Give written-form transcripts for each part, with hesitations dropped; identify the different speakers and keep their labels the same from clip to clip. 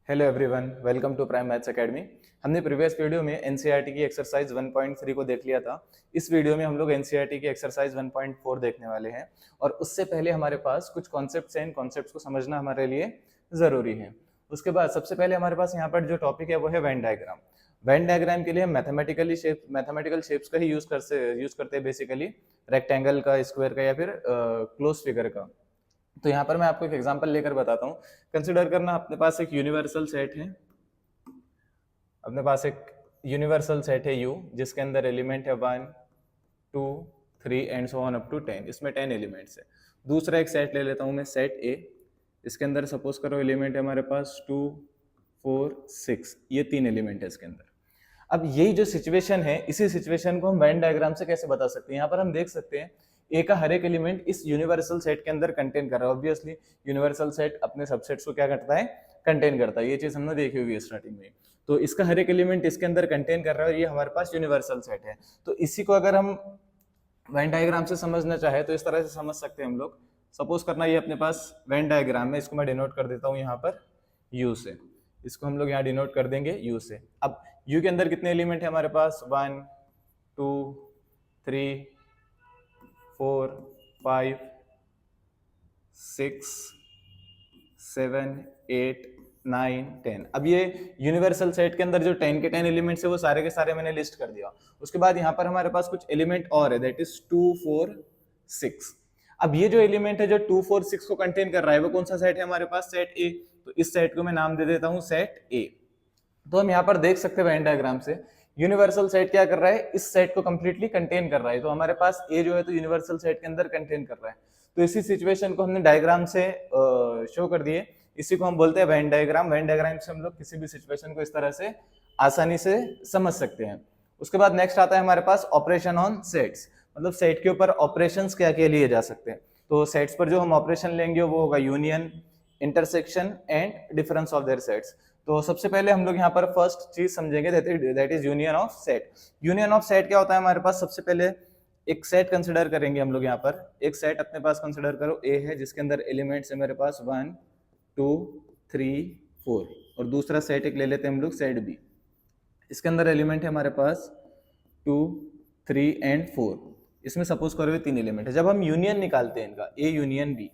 Speaker 1: Hello everyone, welcome to Prime Maths Academy. हमने previous video में NCERT की exercise 1.3 को देख लिया था। इस वीडियो में हम लोग एनसीईआरटी की एक्सरसाइज 1.4 देखने वाले हैं और उससे पहले हमारे पास कुछ कॉन्सेप्ट्स हैं। इन कॉन्सेप्ट्स को समझना हमारे लिए ज़रूरी है। उसके बाद सबसे पहले हमारे पास यहाँ पर जो टॉपिक है वो है वेन डायग्राम। वेन डायग्राम के लिए हम मैथमेटिकल शेप्स का ही यूज करते हैं, बेसिकली रेक्टेंगल का, स्क्वायर का या फिर क्लोज फिगर का। तो यहाँ पर मैं आपको एक एग्जांपल लेकर बताता हूँ। कंसिडर करना, अपने पास एक यूनिवर्सल सेट है, U जिसके अंदर एलिमेंट है 1, 2, 3 and so on up to 10। इसमें 10 एलिमेंट्स है। दूसरा एक सेट ले लेता हूँ मैं, सेट ए। इसके अंदर सपोज करो एलिमेंट है हमारे पास 2, 4, 6, ये 3 एलिमेंट है इसके अंदर। अब यही जो सिचुएशन है, इसी सिचुएशन को हम वेन डायग्राम से कैसे बता सकते हैं। यहाँ पर हम देख सकते हैं ए का हर एक एलिमेंट इस यूनिवर्सल सेट के अंदर कंटेन कर रहा है। ऑब्वियसली यूनिवर्सल सेट अपने सबसेट्स को क्या करता है, कंटेन करता है। ये चीज हमने देखी हुई है स्टार्टिंग में। तो इसका हर एक एलिमेंट इसके अंदर कंटेन कर रहा है और ये हमारे पास यूनिवर्सल सेट है। तो इसी को अगर हम वेन डायग्राम से समझना चाहे तो इस तरह से समझ सकते हैं हम लोग। सपोज करना ये अपने पास वेन डायग्राम है, इसको मैं डिनोट कर देता हूँ यहाँ पर यू से। इसको हम लोग यहाँ डिनोट कर देंगे यू से। अब यू के अंदर कितने एलिमेंट है हमारे पास, 1, 2, 3, 4, 5, 6, 7, 8, 9, 10। अब ये यूनिवर्सल सेट के अंदर जो 10 के 10 एलिमेंट्स है वो सारे के सारे मैंने लिस्ट कर दिया। उसके बाद यहाँ पर हमारे पास कुछ एलिमेंट और है, दैट इज 2, 4, 6। अब ये जो एलिमेंट है जो 2, 4, 6 को कंटेन कर रहा है वो कौन सा सेट है हमारे पास, सेट ए। तो इस सेट को मैं नाम दे देता हूँ सेट ए। तो हम यहाँ पर देख सकते हैं वेन डायग्राम से यूनिवर्सल सेट क्या कर रहा है, इस सेट को कंप्लीटली कंटेन कर रहा है। तो हमारे पास ए जो है तो यूनिवर्सल सेट के अंदर कंटेन कर रहा है। तो इसी सिचुएशन को हमने डायग्राम से शो कर दिए। इसी को हम बोलते हैं वेन डायग्राम। वेन डायग्राम से हम लोग किसी भी सिचुएशन को इस तरह से आसानी से समझ सकते हैं। उसके बाद नेक्स्ट आता है हमारे पास ऑपरेशन ऑन सेट्स, मतलब सेट के ऊपर ऑपरेशंस क्या क्या लिए जा सकते हैं। तो सेट्स पर जो हम ऑपरेशन लेंगे वो होगा union, intersection and difference of their sets. तो सबसे पहले हम लोग यहाँ पर फर्स्ट चीज समझेंगे, that is union of set. Union of set क्या होता है हमारे पास, सबसे पहले एक सेट कंसिडर करेंगे हम लोग। यहाँ पर एक सेट अपने पास कंसिडर करो ए है, जिसके अंदर एलिमेंट्स है मेरे पास 1, 2, 3, 4। और दूसरा सेट एक ले लेते हैं हम लोग, सेट बी। इसके अंदर एलिमेंट है हमारे पास 2, 3 एंड 4। इसमें सपोज करो ये 3 एलिमेंट है। जब हम यूनियन निकालते हैं इनका, A union B,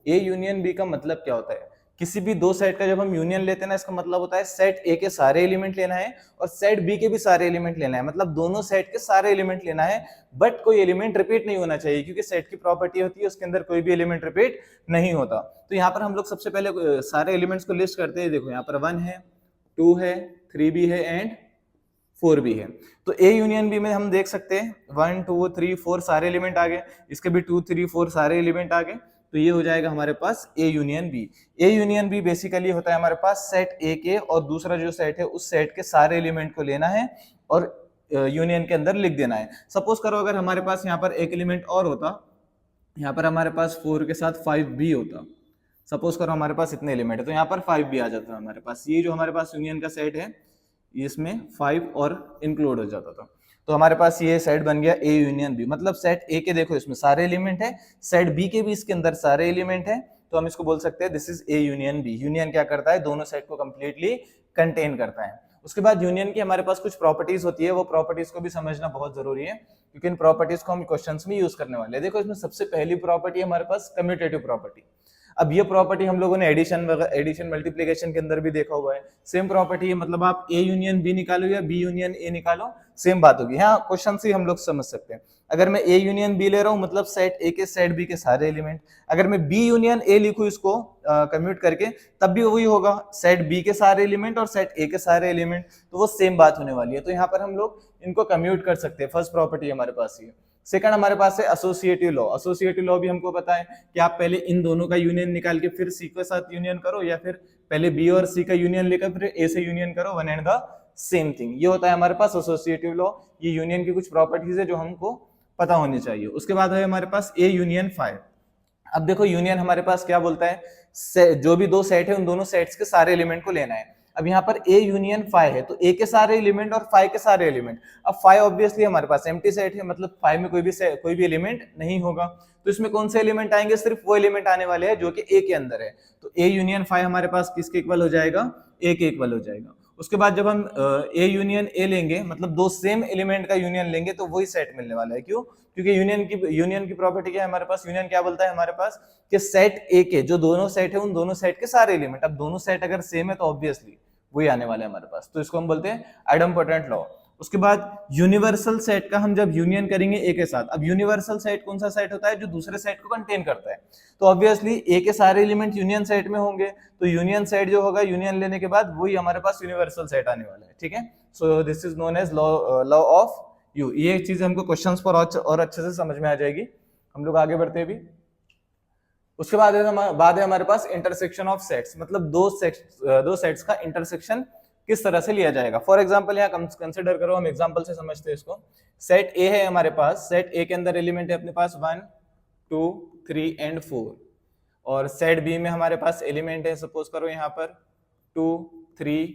Speaker 1: A union B का मतलब क्या होता है, किसी भी दो सेट का जब हम यूनियन लेते हैं ना, इसका मतलब होता है सेट ए के सारे एलिमेंट लेना है और सेट बी के भी सारे एलिमेंट लेना है। मतलब दोनों सेट के सारे एलिमेंट लेना है, बट कोई एलिमेंट रिपीट नहीं होना चाहिए, क्योंकि सेट की प्रॉपर्टी होती है उसके अंदर कोई भी एलिमेंट रिपीट नहीं होता। तो यहाँ पर हम लोग सबसे पहले सारे एलिमेंट्स को लिस्ट करते हैं। देखो यहाँ पर 1 है, 2 है, 3 भी है एंड 4 भी है। तो ए यूनियन बी में हम देख सकते हैं 1, 2, 3, 4 सारे एलिमेंट आ गए, इसके भी 2, 3, 4 सारे एलिमेंट आ गए। तो ये हो जाएगा हमारे पास A union B. A union B basically होता है हमारे पास सेट ए के और दूसरा जो सेट है उस सेट के सारे एलिमेंट को लेना है और यूनियन के अंदर लिख देना है। सपोज करो अगर हमारे पास यहाँ पर एक एलिमेंट और होता, यहाँ पर हमारे पास 4 के साथ 5 भी होता। सपोज करो हमारे पास इतने एलिमेंट है तो यहाँ पर 5 भी आ जाता है हमारे पास। ये जो हमारे पास यूनियन का सेट है इसमें 5 और इंक्लूड हो जाता था। तो हमारे पास ये सेट बन गया ए यूनियन बी। मतलब सेट ए के देखो इसमें सारे एलिमेंट है, सेट बी के भी इसके अंदर सारे एलिमेंट है, तो हम इसको बोल सकते हैं this is A union B. Union क्या करता है, दोनों सेट को कंप्लीटली कंटेन करता है। उसके बाद यूनियन की हमारे पास कुछ प्रॉपर्टीज होती है, वो प्रॉपर्टीज को भी समझना बहुत जरूरी है, क्योंकि इन प्रॉपर्टीज को हम क्वेश्चंस में यूज करने वाले हैं। देखो इसमें सबसे पहली प्रॉपर्टी हमारे पास कम्यूटेटिव प्रॉपर्टी। अब ये प्रॉपर्टी हम लोगों ने एडिशन मल्टीप्लिकेशन के अंदर भी देखा हुआ है। सेम प्रॉपर्टी है, मतलब आप ए यूनियन बी निकालो या बी यूनियन ए निकालो, सेम बात होगी। हाँ, क्वेश्चन से हम लोग समझ सकते हैं। अगर मैं ए यूनियन बी ले रहा हूँ मतलब सेट ए के सेट बी के सारे एलिमेंट। अगर मैं बी यूनियन ए लिखूं इसको कम्यूट करके, तब भी वही होगा, सेट बी के सारे एलिमेंट और सेट ए के सारे एलिमेंट, तो वो सेम बात होने वाली है। तो यहाँ पर हम लोग इनको कम्यूट कर सकते हैं। फर्स्ट प्रॉपर्टी हमारे पास ये। सेकंड हमारे पास है एसोसिएटिव लॉ। एसोसिएटिव लॉ भी हमको पता है कि आप पहले इन दोनों का यूनियन निकाल के फिर सी के साथ यूनियन करो, या फिर पहले बी और सी का यूनियन लेकर फिर ए से यूनियन करो, one and the same thing. ये होता है हमारे पास एसोसिएटिव लॉ। ये यूनियन की कुछ प्रॉपर्टीज है जो हमको पता होनी चाहिए। उसके बाद है हमारे पास ए यूनियन 5। अब देखो यूनियन हमारे पास क्या बोलता है, जो भी दो सेट है उन दोनों सेट्स के सारे एलिमेंट को लेना है। अब यहाँ पर ए यूनियन 5 है, तो ए के सारे एलिमेंट और 5 के सारे एलिमेंट। अब 5 ऑब्वियसली हमारे पास एम्प्टी सेट है, मतलब 5 में कोई भी एलिमेंट नहीं होगा। तो इसमें कौन से एलिमेंट आएंगे, सिर्फ वो एलिमेंट आने वाले हैं जो कि ए के अंदर है। तो ए यूनियन 5 हमारे पास किसके इक्वल हो जाएगा, ए के इक्वल हो जाएगा। उसके बाद जब हम ए यूनियन ए लेंगे, मतलब दो सेम एलिमेंट का यूनियन लेंगे, तो वही सेट मिलने वाला है। क्यों? क्योंकि यूनियन की प्रॉपर्टी क्या है हमारे पास, यूनियन क्या बोलता है हमारे पास कि सेट ए के जो दोनों सेट है उन दोनों सेट के सारे एलिमेंट, अब दोनों सेट अगर सेम है तो ऑब्वियसली वही आने वाला है हमारे पास, तो इसको हम बोलते हैं आइडेम्पोटेंट लॉ। उसके बाद यूनिवर्सल सेट का हम जब यूनियन करेंगे ए के साथ, अब यूनिवर्सल सेट कौन सा सेट होता है, जो दूसरे सेट को कंटेन करता है, तो ऑब्वियसली ए के सारे एलिमेंट यूनियन सेट में होंगे, तो यूनियन सेट जो होगा यूनियन लेने के बाद वही हमारे पास यूनिवर्सल सेट आने वाला है। ठीक है, so this is known as law of U. ये चीज हमको क्वेश्चंस पर और अच्छे से समझ में आ जाएगी। हम लोग आगे बढ़ते हैं भी। उसके बाद है हमारे पास इंटरसेक्शन ऑफ सेट्स, मतलब दो सेट्स का इंटरसेक्शन किस तरह से लिया जाएगा। फॉर एग्जांपल यहाँ कंसिडर करो, हम एग्जांपल से समझते हैं इसको। सेट ए है हमारे पास, सेट ए के अंदर एलिमेंट है अपने पास 1 2 3 एंड 4, और सेट बी में हमारे पास एलिमेंट है, सपोज करो यहाँ पर 2 3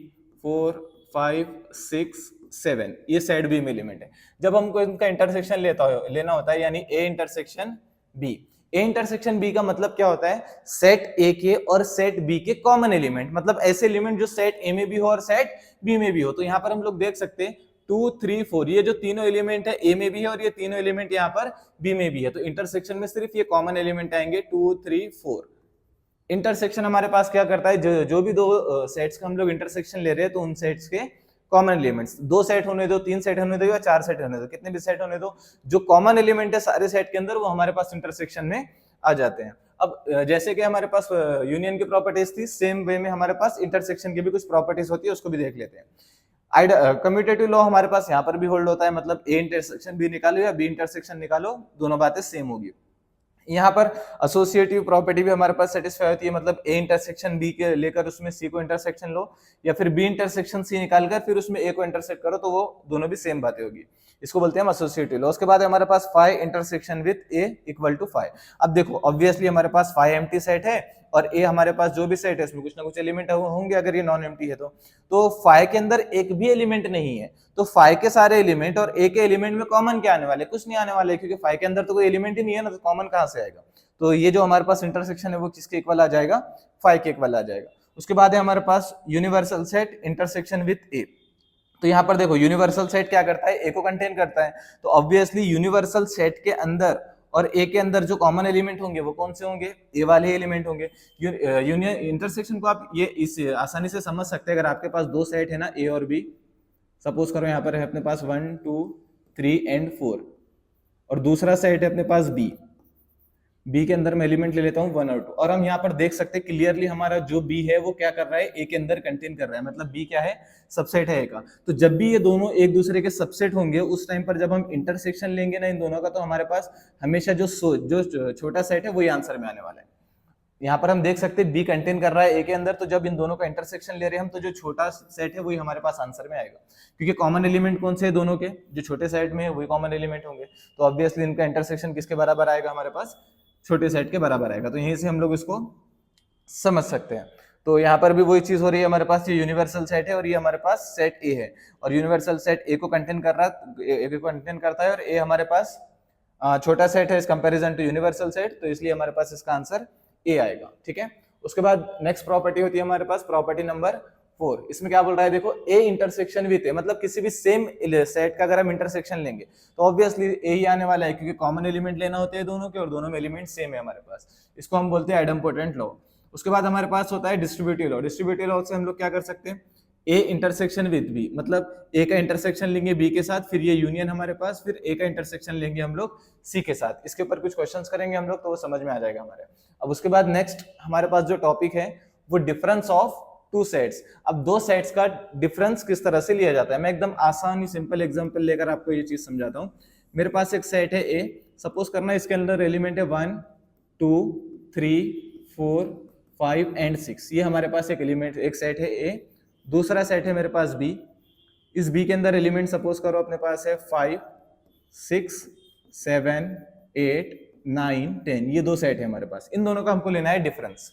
Speaker 1: 4 5 6 7, ये सेट बी में एलिमेंट है। जब हमको इनका इंटरसेक्शन लेना होता है, यानी A intersection B. A intersection B का मतलब क्या होता है, सेट ए के और सेट बी के कॉमन एलिमेंट, मतलब ऐसे एलिमेंट जो सेट ए में भी हो और सेट बी में भी हो। तो यहाँ पर हम लोग देख सकते हैं 2 3 4, ये जो तीनों एलिमेंट है ए में भी है और ये तीनों एलिमेंट यहाँ पर बी में भी है, तो इंटरसेक्शन में सिर्फ ये कॉमन एलिमेंट आएंगे 2 3 4। इंटरसेक्शन हमारे पास क्या करता है, जो भी दो सेट्स का हम लोग इंटरसेक्शन ले रहे हैं, तो उन सेट्स के कॉमन एलिमेंट्स, 2 सेट होने दो, 3 सेट होने दो या 4 सेट होने दो, कितने भी सेट होने दो, जो कॉमन एलिमेंट है सारे सेट के अंदर वो हमारे पास इंटरसेक्शन में आ जाते हैं। अब जैसे कि हमारे पास यूनियन की प्रॉपर्टीज थी, सेम वे में हमारे पास इंटरसेक्शन की भी कुछ प्रॉपर्टीज होती है, उसको भी देख लेते हैं। कम्यूटेटिव लॉ हमारे पास यहाँ पर भी होल्ड होता है, मतलब ए इंटरसेक्शन बी निकालो या बी इंटरसेक्शन निकालो, दोनों बातें सेम होगी। यहाँ पर एसोसिएटिव प्रॉपर्टी भी हमारे पास सेटिस्फाई होती है, मतलब ए इंटरसेक्शन बी के लेकर उसमें सी को इंटरसेक्शन लो, या फिर बी इंटरसेक्शन सी निकालकर फिर उसमें ए को इंटरसेक्ट करो, तो वो दोनों भी सेम बातें होगी, इसको बोलते हैं एसोसिएटिव लॉ। उसके बाद हमारे पास phi intersection with A equal to phi. अब देखो ऑब्वियसली हमारे पास फाई एम्प्टी सेट है और ए हमारे पास जो भी सेट है उसमें कुछ ना कुछ एलिमेंट होंगे, अगर ये नॉन एम्प्टी है तो फाई के अंदर एक भी एलिमेंट नहीं है, तो फाई के सारे एलिमेंट और ए के एलिमेंट में कॉमन क्या आने वाले, कुछ नहीं आने वाले, क्योंकि फाई के अंदर तो कोई एलिमेंट ही नहीं है ना, तो कॉमन कहां से आएगा। तो ये जो हमारे पास इंटरसेक्शन है वो किसके इक्वल आ जाएगा, फाई के इक्वल आ जाएगा। उसके बाद है हमारे पास यूनिवर्सल सेट इंटरसेक्शन विद ए। तो यहाँ पर देखो यूनिवर्सल सेट क्या करता है, ए को कंटेन करता है, तो ऑब्वियसली यूनिवर्सल सेट के अंदर और ए के अंदर जो कॉमन एलिमेंट होंगे वो कौन से होंगे, ए वाले एलिमेंट होंगे। यूनियन इंटरसेक्शन को आप ये इस आसानी से समझ सकते हैं, अगर आपके पास दो सेट है ना ए और बी, सपोज करो यहाँ पर है अपने पास 1 2 3 एंड 4, और दूसरा सेट है अपने पास बी के अंदर मैं एलिमेंट ले लेता हूँ 1 और 2, और हम यहाँ पर देख सकते हैं क्लियरली हमारा जो बी है वो क्या कर रहा है, ए के अंदर कंटेन कर रहा है, मतलब बी क्या है, सबसेट है ए का। तो जब भी ये दोनों एक दूसरे के सबसेट होंगे उस टाइम पर जब हम इंटरसेक्शन लेंगे ना इन दोनों का, तो हमारे पास हमेशा जो छोटा सेट है वही आंसर में आने वाला है। यहाँ पर हम देख सकते हैं बी कंटेन कर रहा है ए के अंदर, तो जब इन दोनों का इंटरसेक्शन ले रहे हैं हम, तो जो छोटा सेट है वही हमारे पास आंसर में आएगा, क्योंकि कॉमन एलिमेंट कौन से है दोनों के, जो छोटे सेट में है वही कॉमन एलिमेंट होंगे, तो ऑब्वियसली इनका इंटरसेक्शन किसके बराबर आएगा, हमारे पास छोटे सेट के बराबर आएगा। तो यहीं से हम लोग इसको समझ सकते हैं। तो यहाँ पर भी वही चीज हो रही है, हमारे पास ये यूनिवर्सल सेट है और ये हमारे पास सेट ए है, और यूनिवर्सल सेट ए को कंटेन कर रहा है, ए को कंटेन करता है, और ए हमारे पास छोटा सेट है इस कंपैरिजन टू यूनिवर्सल सेट, तो इसलिए हमारे पास इसका आंसर ए आएगा। ठीक है, उसके बाद नेक्स्ट प्रॉपर्टी होती है हमारे पास प्रॉपर्टी नंबर 4। इसमें क्या बोल रहा है, देखो ए इंटरसेक्शन विद ए, मतलब किसी भी सेम सेट का अगर हम इंटरसेक्शन लेंगे तो ऑब्वियसली ए ही आने वाला है, क्योंकि कॉमन एलिमेंट लेना होते हैं दोनों के, और दोनों में एलिमेंट सेम है हमारे पास, इसको हम बोलते हैं आइडेम्पोटेंट लॉ। उसके बाद हमारे पास होता है डिस्ट्रीब्यूटिव लॉ। डिस्ट्रीब्यूटिव लॉ से हम लोग क्या कर सकते हैं, ए इंटरसेक्शन विद बी, मतलब ए का इंटरसेक्शन लेंगे बी के साथ, फिर ये यूनियन हमारे पास, फिर ए का इंटरसेक्शन लेंगे हम लोग सी के साथ। इसके ऊपर कुछ क्वेश्चंस करेंगे हम लोग, तो वो समझ में आ जाएगा हमारे। अब उसके बाद नेक्स्ट हमारे पास जो टॉपिक है वो डिफरेंस ऑफ टू सेट्स। अब दो सेट्स का डिफरेंस किस तरह से लिया जाता है, मैं एकदम आसान ही सिंपल एग्जांपल लेकर आपको ये चीज समझाता हूँ। मेरे पास एक सेट है ए, सपोज करना इसके अंदर एलिमेंट है 1 2 3 4 5 एंड 6, ये हमारे पास एक एलिमेंट एक सेट है ए। दूसरा सेट है मेरे पास बी, इस बी के अंदर एलिमेंट सपोज करो अपने पास है 5 6 7 8 9 10, ये दो सेट है हमारे पास। इन दोनों का हमको लेना है डिफरेंस,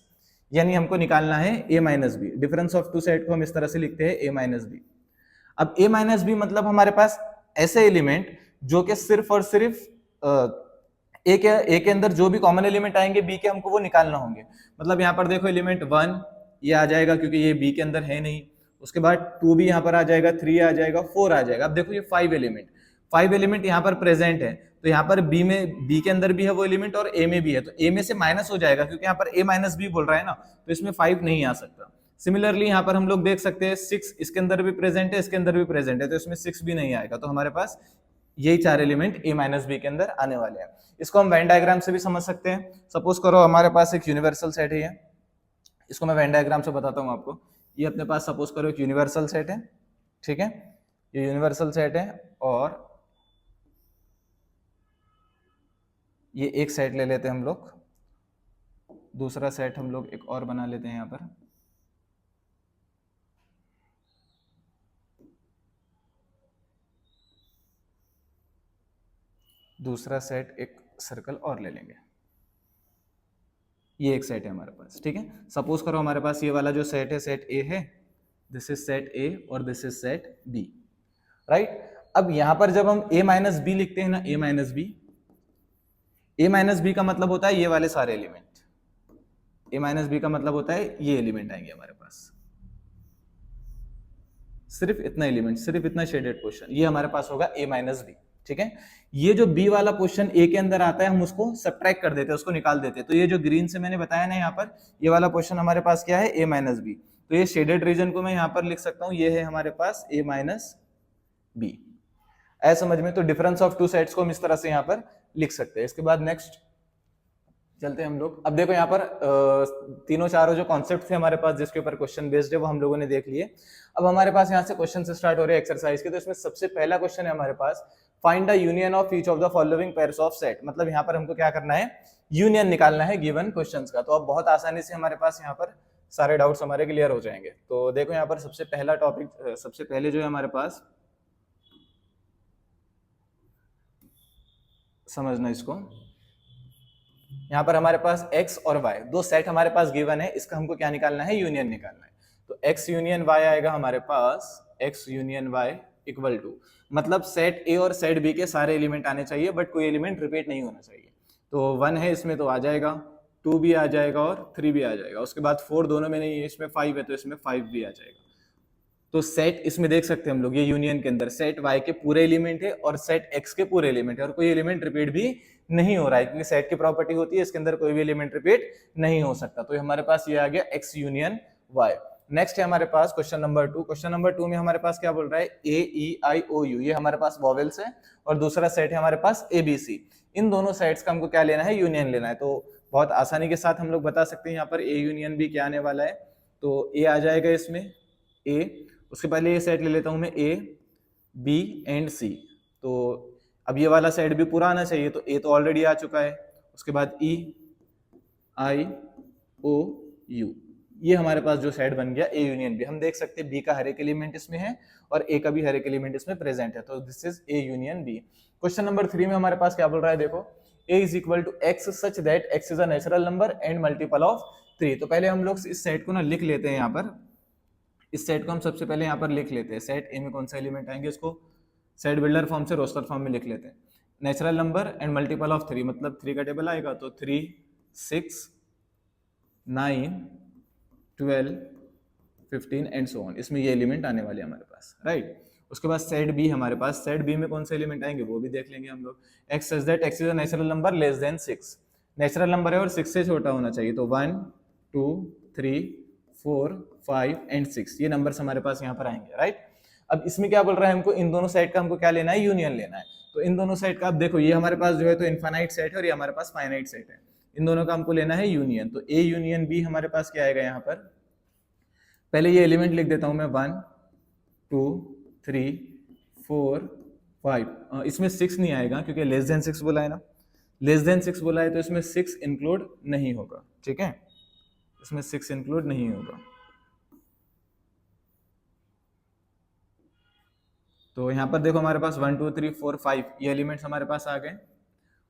Speaker 1: यानी हमको निकालना है a minus B. Difference of two set को हम इस तरह से लिखते हैं a माइनस बी। अब a माइनस बी मतलब हमारे पास ऐसे एलिमेंट जो कि सिर्फ और सिर्फ a के अंदर जो भी कॉमन एलिमेंट आएंगे b के, हमको वो निकालना होंगे। मतलब यहाँ पर देखो एलिमेंट 1 ये आ जाएगा क्योंकि ये बी के अंदर है नहीं। उसके बाद 2 भी यहाँ पर आ जाएगा, 3 आ जाएगा, 4 आ जाएगा। अब देखो ये 5 एलिमेंट यहाँ पर प्रेजेंट है, तो यहाँ पर बी के अंदर भी है वो एलिमेंट और ए में भी है, तो ए में से माइनस हो जाएगा क्योंकि यहाँ पर ए माइनस बी बोल रहा है ना, तो इसमें 5 नहीं आ सकता। सिमिलरली यहाँ पर हम लोग देख सकते हैं 6 इसके अंदर भी प्रेजेंट है, इसके अंदर भी प्रेजेंट है, तो इसमें 6 भी नहीं आएगा। तो हमारे पास यही 4 एलिमेंट ए माइनस बी के अंदर आने वाले हैं। इसको हम वेन डायग्राम से भी समझ सकते हैं। सपोज करो हमारे पास एक यूनिवर्सल सेट है, इसको मैं वेन डायग्राम से बताता हूँ आपको। ये अपने पास सपोज करो एक यूनिवर्सल सेट है, ठीक है, ये यूनिवर्सल सेट है, और ये एक सेट ले लेते हैं हम लोग, दूसरा सेट हम लोग एक और बना लेते हैं यहाँ पर, दूसरा सेट एक सर्कल और ले लेंगे। ये एक सेट है हमारे पास, ठीक है। सपोज करो हमारे पास ये वाला जो सेट है, सेट ए है, दिस इज सेट ए और this is set B, right. अब यहां पर जब हम ए माइनस बी लिखते हैं ना, ए माइनस बी का मतलब होता है ये वाले सारे एलिमेंट, ए माइनस बी का मतलब होता है ये एलिमेंट आएंगे हमारे पास, सिर्फ इतना एलिमेंट, सिर्फ इतना शेडेड पोर्शन, ये हमारे पास होगा ए माइनस बी, ठीक है। ये जो बी वाला पोर्शन ए के अंदर आता है हम उसको सब्ट्रैक्ट कर देते हैं, उसको निकाल देते हैं। तो ये जो ग्रीन से मैंने बताया ना यहाँ पर, ये वाला पोर्शन हमारे पास क्या है, ए माइनस बी। तो ये शेडेड रीजन को मैं यहाँ पर लिख सकता हूँ, ये है हमारे पास ए माइनस बी। ऐसा समझ में, तो डिफरेंस ऑफ टू सेट्स को हम इस तरह से यहाँ पर लिख सकते हैं। इसके बाद नेक्स्ट चलते हैं हम लोग। अब देखो यहाँ पर तीनों चारों जो कॉन्सेप्ट थे हमारे पास जिसके ऊपर क्वेश्चन बेस्ड है वो हम लोगों ने देख लिए। अब हमारे पास यहाँ से क्वेश्चन से स्टार्ट हो रहे हैं एक्सरसाइज के। तो इसमें सबसे पहला क्वेश्चन है हमारे पास, find the union of each of the following pairs of set. मतलब यहाँ पर हमको क्या करना है, यूनियन निकालना है गिवन क्वेश्चंस का। तो अब बहुत आसानी से हमारे पास यहाँ पर सारे डाउट्स हमारे क्लियर हो जाएंगे। तो देखो यहाँ पर सबसे पहला टॉपिक, सबसे पहले जो है हमारे पास, समझना इसको, यहाँ पर हमारे पास x और y दो सेट हमारे पास गिवन है, इसका हमको क्या निकालना है, यूनियन निकालना है। तो x यूनियन y आएगा हमारे पास, x union y equal to, मतलब सेट a और सेट b के सारे एलिमेंट आने चाहिए बट कोई एलिमेंट रिपीट नहीं होना चाहिए। तो 1 है इसमें तो आ जाएगा, 2 भी आ जाएगा और 3 भी आ जाएगा। उसके बाद 4 दोनों में नहीं है, इसमें 5 है तो इसमें 5 भी आ जाएगा। तो सेट इसमें देख सकते हैं हम लोग, ये यूनियन के अंदर सेट y के पूरे एलिमेंट है और सेट x के पूरे एलिमेंट है, और कोई एलिमेंट रिपीट भी नहीं हो रहा है क्योंकि सेट की प्रॉपर्टी होती है इसके अंदर कोई भी एलिमेंट रिपीट नहीं हो सकता। तो हमारे पास ये आ गया x यूनियन y। नेक्स्ट है हमारे पास क्वेश्चन नंबर 2। क्वेश्चन नंबर 2 में हमारे पास क्या बोल रहा है, a e i o u, ये हमारे पास वॉवेल्स है, और दूसरा सेट है हमारे पास a b c। इन दोनों सेट्स का हमको क्या लेना है, यूनियन लेना है। तो बहुत आसानी के साथ हम लोग बता सकते हैं यहाँ पर a यूनियन b क्या आने वाला है। तो a आ जाएगा इसमें a, उसके पहले ये सेट ले लेता हूं मैं a b एंड c। तो अब ये वाला सेट भी पूरा आना चाहिए, तो a तो ऑलरेडी आ चुका है। उसके बाद e i o u, ये हमारे पास जो सेट बन गया a यूनियन b। हम देख सकते हैं b का हर एक एलिमेंट इसमें है और a का भी हर एक एलिमेंट इसमें प्रेजेंट है, तो this is a union b। Question number 3 में हमारे पास क्या बोल रहा है, देखो a is equal to x such that x is a natural number and multiple of 3। तो पहले हम लोग इस सेट को ना लिख लेते हैं, यहाँ पर इस सेट को हम सबसे पहले यहाँ पर लिख लेते हैं। सेट ए में कौन सा एलिमेंट आएंगे, इसको सेट बिल्डर फॉर्म से रोस्टर फॉर्म में लिख लेते हैं। Natural number and multiple of 3, मतलब 3 का टेबल आएगा, तो 3 6 9 12 15 एंड सो ऑन, इसमें ये एलिमेंट आने वाले हमारे पास, राइट। उसके बाद सेट बी हमारे पास, सेट बी में कौन से एलिमेंट आएंगे वो भी देख लेंगे हम लोग। X such that X is a natural number less than 6, natural number है और 6 से छोटा होना चाहिए, तो 1 2 3 4 5 एंड 6 ये नंबर्स हमारे पास यहाँ पर आएंगे, राइट। अब इसमें क्या बोल रहा है हमको, इन दोनों सेट का हमको क्या लेना है, यूनियन लेना है। तो इन दोनों सेट का, अब देखो ये हमारे पास जो है तो इनफाइनाइट सेट है और ये हमारे पास फाइनाइट सेट है, इन दोनों का हमको लेना है यूनियन। तो ए यूनियन बी हमारे पास क्या आएगा, यहाँ पर पहले ये एलिमेंट लिख देता हूं मैं, 1 2 3 4 5, इसमें 6 नहीं आएगा क्योंकि लेस देन 6 बोला है ना, लेस देन 6 बोला है तो इसमें 6 इंक्लूड नहीं होगा, ठीक है, इसमें 6 इंक्लूड नहीं होगा। तो यहाँ पर देखो हमारे पास 1 2 3 4 5 ये एलिमेंट्स हमारे पास आ गए।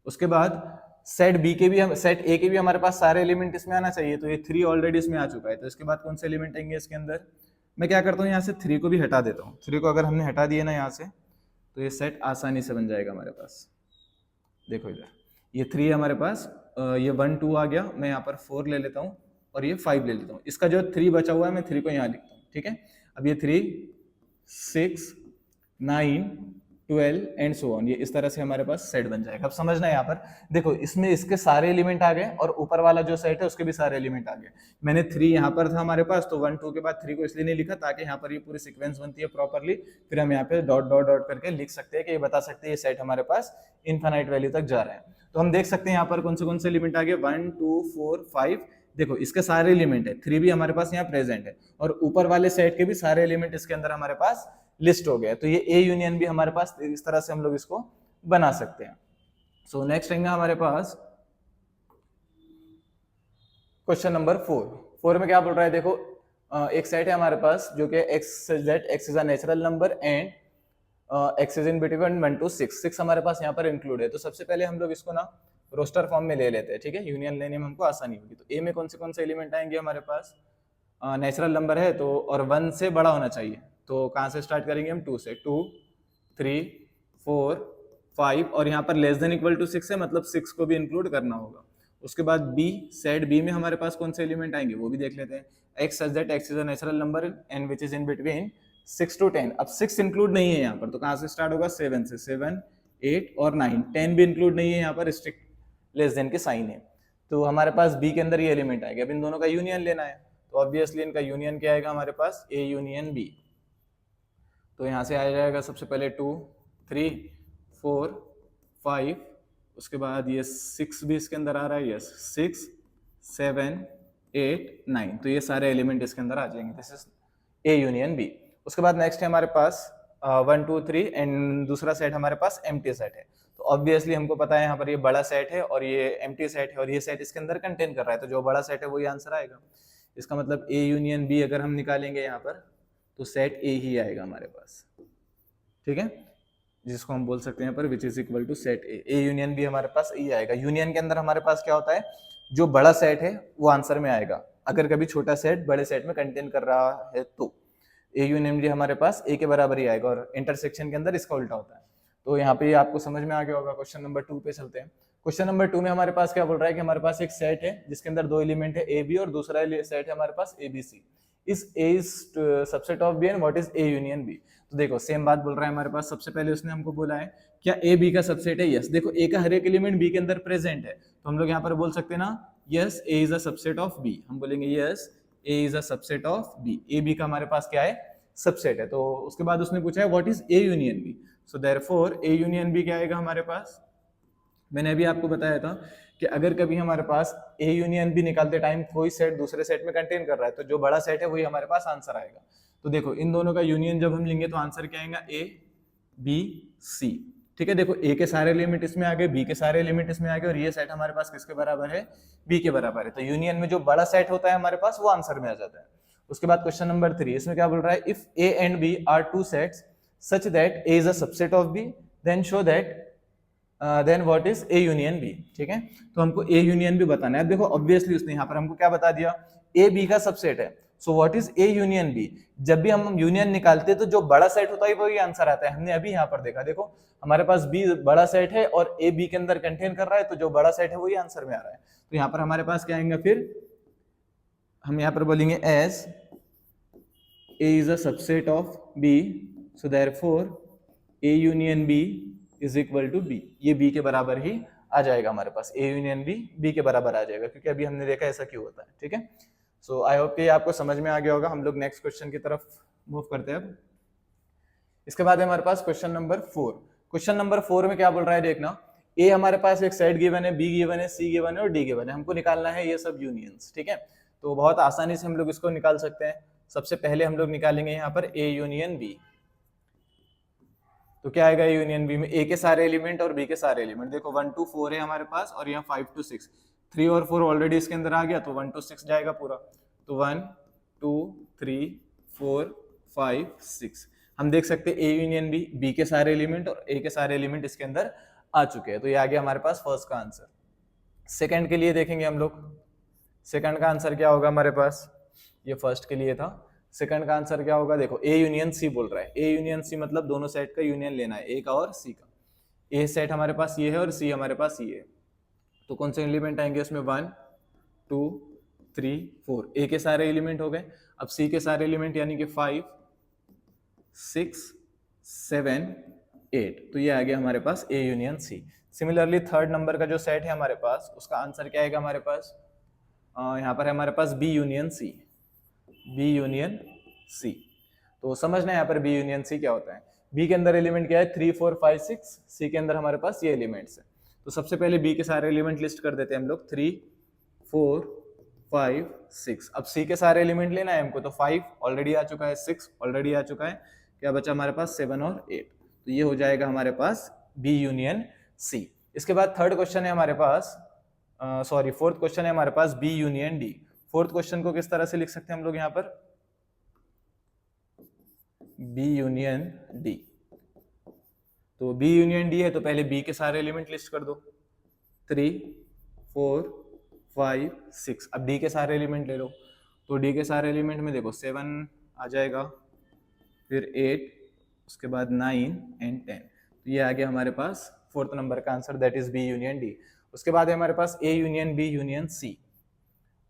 Speaker 1: उसके बाद सेट बी के भी, सेट ए के भी हमारे पास सारे एलिमेंट इसमें आना चाहिए, तो ये 3 ऑलरेडी इसमें आ चुका है। तो इसके बाद कौन से एलिमेंट आएंगे इसके अंदर, मैं क्या करता हूँ यहाँ से 3 को भी हटा देता हूँ। 3 को अगर हमने हटा दिया ना यहाँ से, तो ये सेट आसानी से बन जाएगा हमारे पास। देखो इधर ये 3 हमारे पास, ये 1 2 आ गया, मैं यहाँ पर 4 ले लेता हूँ और ये 5 ले लेता हूँ। इसका जो 3 बचा हुआ है मैं 3 को यहाँ लिखता हूँ, ठीक है। अब ये 3, 6, 9, 12 एंड सो ऑन, ये इस तरह से हमारे पास सेट बन जाएगा। अब समझना है यहाँ पर देखो, इसमें इसके सारे एलिमेंट आ गए और ऊपर वाला जो सेट है उसके भी सारे एलिमेंट आ गए। मैंने 3 यहाँ पर था हमारे पास, तो 1 2 के बाद 3 को इसलिए नहीं लिखा ताकि यहाँ पर ये पूरी सीक्वेंस बनती है प्रॉपरली, फिर हम यहाँ पे डॉट डॉट डॉट करके लिख सकते हैं कि ये बता सकते हैं ये सेट हमारे पास इनफाइनाइट वैल्यू तक जा रहा है। तो हम देख सकते हैं यहाँ पर कौन से एलिमेंट आ गए, 1 2 4 5। देखो इसके सारे एलिमेंट है, 3 भी हमारे पास यहाँ प्रेजेंट है और ऊपर वाले सेट के भी सारे एलिमेंट इसके अंदर हमारे पास लिस्ट हो गया। तो ये ए यूनियन भी हमारे पास इस तरह से हम लोग इसको बना सकते हैं। सो नेक्स्ट रहेगा हमारे पास क्वेश्चन नंबर 4 में क्या बोल रहा है, देखो एक सेट है हमारे पास जो कि x is a natural number and x is in between 1 to 6 हमारे पास यहाँ पर इंक्लूड है। तो सबसे पहले हम लोग इसको ना रोस्टर फॉर्म में ले लेते हैं, ठीक है, यूनियन लेने में हमको आसानी होगी। तो ए में कौन से एलिमेंट आएंगे हमारे पास, नेचुरल नंबर है तो और 1 से बड़ा होना चाहिए, तो कहाँ से स्टार्ट करेंगे हम, 2 से, 2 3 4 5 और यहाँ पर लेस देन इक्वल टू 6 है, मतलब 6 को भी इंक्लूड करना होगा। उसके बाद बी, सेट बी में हमारे पास कौन से एलिमेंट आएंगे वो भी देख लेते हैं। x such that x is a natural number and which is in between 6 to 10। अब 6 इंक्लूड नहीं है यहाँ पर, तो कहाँ से स्टार्ट होगा, 7 से, 7 8 और 9। 10 भी इंक्लूड नहीं है यहाँ पर, स्ट्रिक्ट लेस देन के साइन है, तो हमारे पास बी के अंदर ये एलिमेंट आएगा। अब इन दोनों का यूनियन लेना है, तो ऑब्वियसली इनका यूनियन क्या आएगा हमारे पास, ए यूनियन बी। तो यहाँ से आ जाएगा सबसे पहले 2 3 4 5, उसके बाद ये 6 भी इसके अंदर आ रहा है, यस 6 7 8 9, तो ये सारे एलिमेंट इसके अंदर आ जाएंगे। This is A union B. उसके बाद नेक्स्ट है हमारे पास 1 2 3 एंड दूसरा सेट हमारे पास एम्प्टी सेट है। तो ऑब्वियसली हमको पता है यहाँ पर ये बड़ा सेट है और ये एम्प्टी सेट है और ये सेट इसके अंदर कंटेन कर रहा है, तो जो बड़ा सेट है वही आंसर आएगा। इसका मतलब ए यूनियन बी अगर हम निकालेंगे यहाँ पर तो सेट ए ही आएगा हमारे पास, ठीक है, जिसको हम बोल सकते हैं यहाँ पर which is equal to set A. A union B हमारे पास ए आएगा। यूनियन के अंदर हमारे पास क्या होता है, जो बड़ा सेट है वो आंसर में आएगा, अगर कभी छोटा सेट बड़े सेट में कंटेन कर रहा है तो ए यूनियन बी हमारे पास ए के बराबर ही आएगा, और इंटरसेक्शन के अंदर इसका उल्टा होता है। तो यहाँ पे आपको समझ में आ गया होगा। क्वेश्चन नंबर 2 पे चलते हैं। क्वेश्चन नंबर 2 में हमारे पास क्या बोल रहा है कि हमारे पास एक सेट है जिसके अंदर 2 एलिमेंट है ए बी और दूसरा सेट है हमारे पास ए बी सी। इस A is subset of B and what is A union B. तो देखो सेम बात बोल रहा है हमारे पास। सबसे पहले उसने हमको बोला है क्या ए बी का सबसेट है, यस। देखो ए का हर एक एलिमेंट बी के अंदर प्रेजेंट है, तो हम लोग यहाँ पर बोल सकते हैं ना yes A is a subset of B. हम बोलेंगे yes A is a subset of B. A B का हमारे पास क्या है, सबसेट है। तो उसके बाद उसने पूछा है what is A union B. So therefore A union B क्या आएगा हमारे पास। मैंने अभी आपको बताया था कि अगर कभी हमारे पास ए यूनियन बी निकालते टाइम कोई सेट दूसरे सेट में कंटेन कर रहा है तो जो बड़ा सेट है वही हमारे पास आंसर आएगा। तो देखो इन दोनों का यूनियन जब हम लेंगे तो आंसर क्या आएगा, ए बी सी। ठीक है, देखो ए के सारे एलिमेंट इसमें आ गए, बी के सारे एलिमेंट इसमें आ गए और ये सेट हमारे पास किसके बराबर है, बी के बराबर है। तो यूनियन में जो बड़ा सेट होता है हमारे पास वो आंसर में आ जाता है। उसके बाद क्वेश्चन नंबर 3, इसमें क्या बोल रहा है, if A and B are two sets such that A is a subset of B then show that then what is A union B. ठीक है, तो हमको ए यूनियन बी बताना है। देखो ऑब्वियसली उसने यहाँ पर हमको क्या बता दिया, ए बी का सबसेट है। So what is A union B. जब भी हम यूनियन निकालते हैं तो जो बड़ा सेट होता है वही आंसर आता है। हमने अभी यहाँ पर देखा, देखो हमारे पास बी बड़ा सेट है और ए बी के अंदर कंटेन कर रहा है, तो जो बड़ा सेट है वही आंसर में आ रहा है। तो यहाँ पर हमारे पास क्या आएगा, फिर हम यहाँ पर बोलेंगे as A is a subset of B so therefore A union B is equal to B. ये बी के बराबर ही आ जाएगा हमारे पास, ए यूनियन बी बी के बराबर आ जाएगा, क्योंकि अभी हमने देखा ऐसा क्यों होता है। ठीक है, सो आई होप कि आपको समझ में आ गया होगा। हम लोग नेक्स्ट क्वेश्चन की तरफ मूव करते हैं अब। इसके बाद हमारे पास क्वेश्चन नंबर 4। क्वेश्चन नंबर 4 में क्या बोल रहा है, देखना ए हमारे पास एक सेट गिवन है, बी गिवन है, सी गिवन है और डी गिवन है। हमको निकालना है ये सब यूनियंस। ठीक है, तो बहुत आसानी से हम लोग इसको निकाल सकते हैं। सबसे पहले हम लोग निकालेंगे यहाँ पर ए यूनियन बी। तो क्या आएगा यूनियन बी में, ए के सारे एलिमेंट और बी के सारे एलिमेंट। देखो 1 to 4 है हमारे पास और यहाँ 5 to 6, 3 और 4 ऑलरेडी इसके अंदर आ गया, तो 1 to 6 जाएगा पूरा। तो 1 2 3 4 5 6 हम देख सकते हैं ए यूनियन बी, बी के सारे एलिमेंट और ए के सारे एलिमेंट इसके अंदर आ चुके हैं। तो ये आ गया हमारे पास फर्स्ट का आंसर। सेकंड के लिए देखेंगे हम लोग, सेकंड का आंसर क्या होगा हमारे पास, ये फर्स्ट के लिए था। सेकंड का आंसर क्या होगा, देखो ए यूनियन सी बोल रहा है। ए यूनियन सी मतलब दोनों सेट का यूनियन लेना है, ए का और सी का। ए सेट हमारे पास ये है और सी हमारे पास ये है, तो कौन से एलिमेंट आएंगे इसमें, 1 2 3 4, ए के सारे एलिमेंट हो गए। अब सी के सारे एलिमेंट यानी कि 5 6 7 8, तो ये आ गया हमारे पास A union C. Similarly third number का जो सेट है हमारे पास, उसका आंसर क्या आएगा हमारे पास, यहाँ पर है हमारे पास B union C, B union C. तो समझना है यहाँ पर बी यूनियन सी क्या होता है। बी के अंदर एलिमेंट क्या है, 3 4 5 6, सी के अंदर हमारे पास ये एलिमेंट्स है। तो सबसे पहले बी के सारे एलिमेंट लिस्ट कर देते हैं हम लोग, 3 4 5 6। अब सी के सारे एलिमेंट लेना है हमको, तो 5 ऑलरेडी आ चुका है, 6 ऑलरेडी आ चुका है, क्या बचा हमारे पास 7 और 8। तो ये हो जाएगा हमारे पास बी यूनियन सी। इसके बाद थर्ड क्वेश्चन है हमारे पास, सॉरी फोर्थ क्वेश्चन है हमारे पास B union D. Fourth question को किस तरह से लिख सकते हैं हम लोग यहाँ पर, बी यूनियन डी। तो बी यूनियन डी है तो पहले बी के सारे एलिमेंट लिस्ट कर दो, 3 4 5 6। अब डी के सारे एलिमेंट ले लो, तो डी के सारे एलिमेंट में देखो 7 आ जाएगा, फिर 8, उसके बाद 9 एंड 10। तो ये आ गया हमारे पास फोर्थ नंबर का answer, that is B union D. उसके बाद है हमारे पास A union B union C.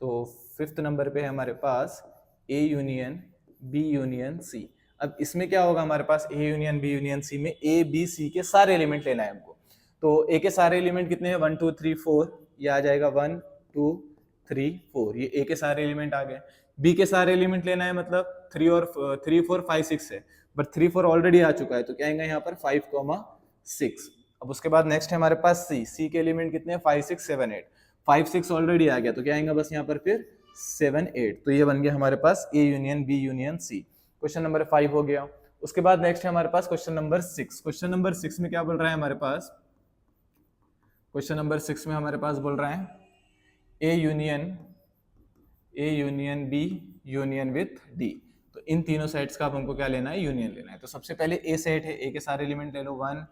Speaker 1: तो फिफ्थ नंबर पे है हमारे पास A union B union C. अब इसमें क्या होगा हमारे पास, A union B union C में ए बी सी के सारे एलिमेंट लेना है हमको। तो ए के सारे एलिमेंट कितने हैं, 1 2 3 4, ये आ जाएगा 1 2 3 4, ये ए के सारे एलिमेंट आ गए। बी के सारे एलिमेंट लेना है, मतलब 3 4 5 6 है, बट 3 4 ऑलरेडी आ चुका है, तो क्या आएगा यहाँ पर 5 6। अब उसके बाद नेक्स्ट है हमारे पास सी। सी के एलिमेंट कितने हैं, 5 6 7 8, 5 6 ऑलरेडी आ गया, तो क्या आएगा बस यहाँ पर फिर 7 8। तो ये बन गया हमारे पास A union B union C. Question number 5 हो गया। उसके बाद नेक्स्ट है हमारे पास क्वेश्चन नंबर 6। क्वेश्चन नंबर 6 में क्या बोल रहा है हमारे पास, क्वेश्चन नंबर 6 में हमारे पास बोल रहा है A union B union with D. तो इन तीनों सेट्स का अब हमको क्या लेना है, यूनियन लेना है। तो सबसे पहले ए सेट है, ए के सारे एलिमेंट ले लो, 1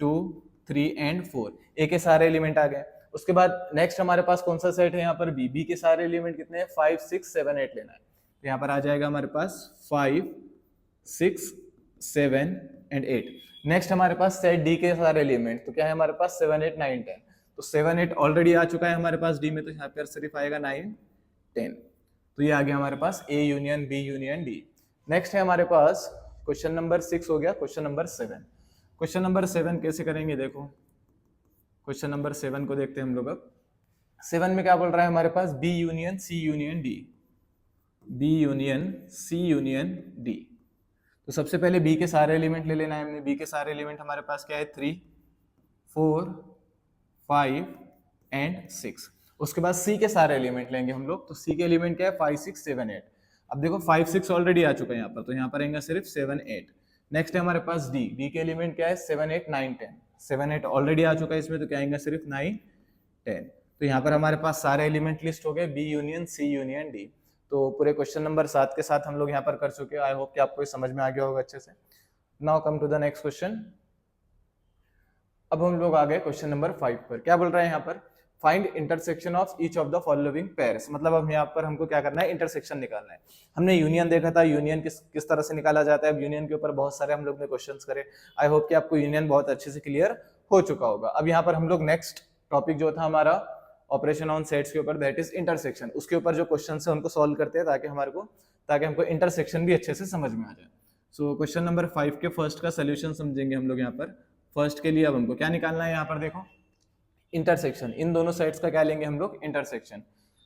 Speaker 1: 2 3 एंड 4, ए के सारे एलिमेंट आ गए। उसके बाद नेक्स्ट हमारे पास कौन सा सेट है यहाँ पर, बी। बी के सारे एलिमेंट कितने हैं, 5 6 7 8 लेना है। तो यहाँ पर आ जाएगा हमारे पास 5 6 7 एंड 8। नेक्स्ट हमारे पास सेट डी के सारे एलिमेंट, तो क्या है हमारे पास 7 8 9 10। तो 7 8 ऑलरेडी आ चुका है हमारे पास डी में, तो यहाँ पर सिर्फ आएगा 9 10। तो ये आ गया हमारे पास A union B union D. Next है हमारे पास क्वेश्चन नंबर 6 हो गया। क्वेश्चन नंबर 7, क्वेश्चन नंबर 7 कैसे करेंगे, देखो क्वेश्चन नंबर 7 को देखते हैं हम लोग। अब 7 में क्या बोल रहा है हमारे पास, B union C union D, B union C union D. तो सबसे पहले बी के सारे एलिमेंट ले लेना है हमने। बी के सारे एलिमेंट हमारे पास क्या है, 3 4 5 एंड 6। उसके बाद सी के सारे एलिमेंट लेंगे हम लोग। तो सी के एलिमेंट क्या है, 5 6 7 8। अब देखो 5 6 ऑलरेडी आ चुका है यहाँ पर, तो यहाँ पर आएगा सिर्फ 7 8। नेक्स्ट है हमारे पास डी। डी के एलिमेंट क्या है, 7 8 9 10। 7 8 ऑलरेडी आ चुका है इसमें, तो क्या आएगा सिर्फ 9 10। तो यहाँ पर हमारे पास सारे एलिमेंट लिस्ट हो गए, B union C union D. तो पूरे क्वेश्चन नंबर 7 के साथ हम लोग यहाँ पर कर चुके हैं। आई होप कि आपको ये समझ में आ गया होगा अच्छे से। Now come to the next question. अब हम लोग आ गए क्वेश्चन नंबर 5 पर। क्या बोल रहा है यहाँ पर, find intersection of each of the following pairs. मतलब अब यहाँ पर हमको क्या करना है, इंटरसेक्शन निकालना है। हमने यूनियन देखा था, यूनियन किस तरह से निकाला जाता है। अब यूनियन के ऊपर बहुत सारे हम लोग ने क्वेश्चंस करे। आई होप कि आपको यूनियन बहुत अच्छे से क्लियर हो चुका होगा। अब यहाँ पर हम लोग नेक्स्ट टॉपिक जो था हमारा ऑपरेशन ऑन सेट्स के ऊपर, दैट इज इंटरसेक्शन, उसके ऊपर जो क्वेश्चन है उनको सॉल्व करते हैं ताकि हमको इंटरसेक्शन भी अच्छे से समझ में आ जाए। सो क्वेश्चन नंबर 5 के फर्स्ट का सोल्यूशन समझेंगे हम लोग यहाँ पर। फर्स्ट के लिए अब हमको क्या निकालना है, यहाँ पर देखो इंटरसेक्शन। इन दोनों साइड्स का क्या लेंगे हम लोग, इंटरसेक्शन।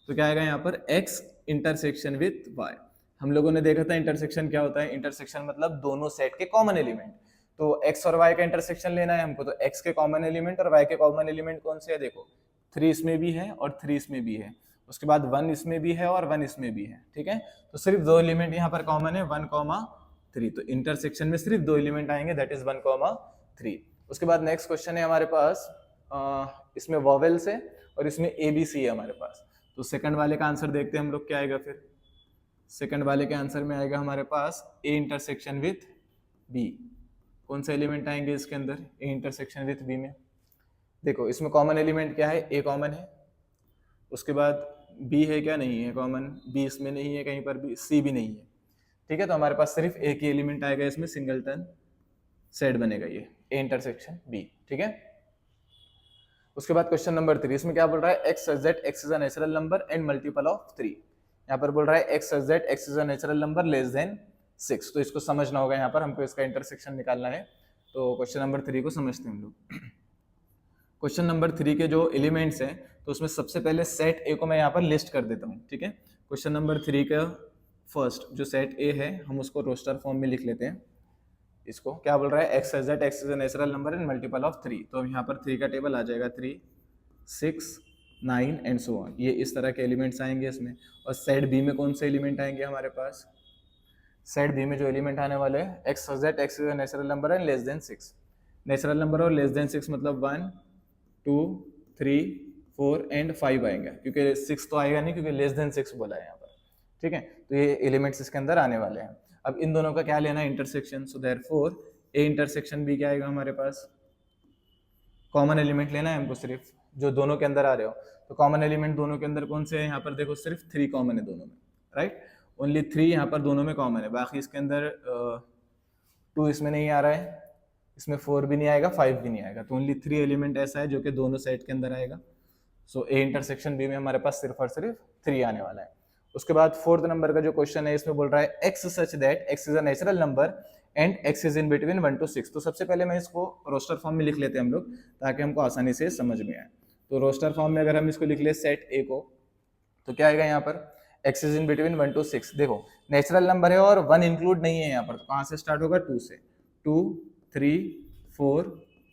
Speaker 1: तो क्या आएगा यहाँ पर, x इंटरसेक्शन विथ y। हम लोगों ने देखा था इंटरसेक्शन क्या होता है, इंटरसेक्शन मतलब दोनों सेट के कॉमन एलिमेंट। तो x और y का इंटरसेक्शन लेना है हमको, तो x के कॉमन एलिमेंट और y के कॉमन एलिमेंट कौन से है, देखो 3 इसमें भी है और 3 इसमें भी है। उसके बाद 1 इसमें भी है और 1 इसमें भी है, ठीक है। तो सिर्फ दो एलिमेंट यहाँ पर कॉमन है, 1 3। तो इंटरसेक्शन में सिर्फ दो एलिमेंट आएंगे, दैट इज 1 3। उसके बाद नेक्स्ट क्वेश्चन है हमारे पास, इसमें वॉवेल्स है और इसमें ABC है हमारे पास। तो सेकंड वाले का आंसर देखते हैं हम लोग क्या आएगा। फिर सेकंड वाले के आंसर में आएगा हमारे पास A इंटरसेक्शन विथ B। कौन से एलिमेंट आएंगे इसके अंदर, A इंटरसेक्शन विथ B में। देखो इसमें कॉमन एलिमेंट क्या है, A कॉमन है। उसके बाद B है क्या, नहीं है कॉमन, B इसमें नहीं है कहीं पर भी, C भी नहीं है, ठीक है। तो हमारे पास सिर्फ एक ही एलिमेंट आएगा इसमें, सिंगलटन सेट बनेगा ये A इंटरसेक्शन B, ठीक है। उसके बाद क्वेश्चन नंबर 3, इसमें क्या बोल रहा है, x such that x is a natural number and multiple of 3। यहाँ पर बोल रहा है X such that X is a natural number less than 6, तो इसको समझना होगा, यहाँ पर हमको इसका इंटरसेक्शन निकालना है। तो क्वेश्चन नंबर 3 को समझते हैं हम लोग। क्वेश्चन नंबर 3 के जो एलिमेंट्स हैं, तो उसमें सबसे पहले सेट ए को मैं यहाँ पर लिस्ट कर देता हूँ, ठीक है। क्वेश्चन नंबर 3 का फर्स्ट जो सेट ए है, हम उसको रोस्टर फॉर्म में लिख लेते हैं। इसको क्या बोल रहा है, X such that X is a natural number and multiple of 3, तो यहाँ पर 3 का टेबल आ जाएगा 3, 6, 9 एंड सो ऑन। ये इस तरह के एलिमेंट्स आएंगे इसमें। और सेट बी में कौन से एलिमेंट आएंगे हमारे पास, सेट बी में जो एलिमेंट आने वाले हैं, x such that X is a natural number and less than 6। Natural number और लेस देन 6 मतलब 1, 2, 3, 4 एंड 5 आएंगे, क्योंकि 6 तो आएगा नहीं क्योंकि लेस देन 6 बोला है यहाँ पर, ठीक है। तो ये एलिमेंट्स इसके अंदर आने वाले हैं। अब इन दोनों का क्या लेना है, intersection. So therefore A intersection B क्या आएगा हमारे पास, कॉमन एलिमेंट लेना है हमको सिर्फ जो दोनों के अंदर आ रहे हो। तो कॉमन एलिमेंट दोनों के अंदर कौन से हैं, यहाँ पर देखो सिर्फ 3 कॉमन है दोनों में, राइट। ओनली 3 यहाँ पर दोनों में कॉमन है, बाकी इसके अंदर 2 इसमें नहीं आ रहा है, इसमें 4 भी नहीं आएगा, 5 भी नहीं आएगा। तो ओनली 3 एलिमेंट ऐसा है जो कि दोनों सेट के अंदर आएगा। सो ए इंटरसेक्शन बी में हमारे पास सिर्फ और सिर्फ 3 आने वाला है। उसके बाद 4th नंबर का जो क्वेश्चन है, इसमें बोल रहा है X such that X is a natural number and x is in between 1 to 6। तो सबसे पहले मैं इसको रोस्टर फॉर्म में लिख लेते हैं हम लोग, ताकि हमको आसानी से समझ में आए। तो रोस्टर फॉर्म में अगर हम इसको लिख ले सेट ए को, तो क्या आएगा यहाँ पर, x is in between 1 to 6। देखो नेचुरल नंबर है और 1 इंक्लूड नहीं है यहाँ पर, तो कहाँ से स्टार्ट होगा, 2 से। 2, 3, 4,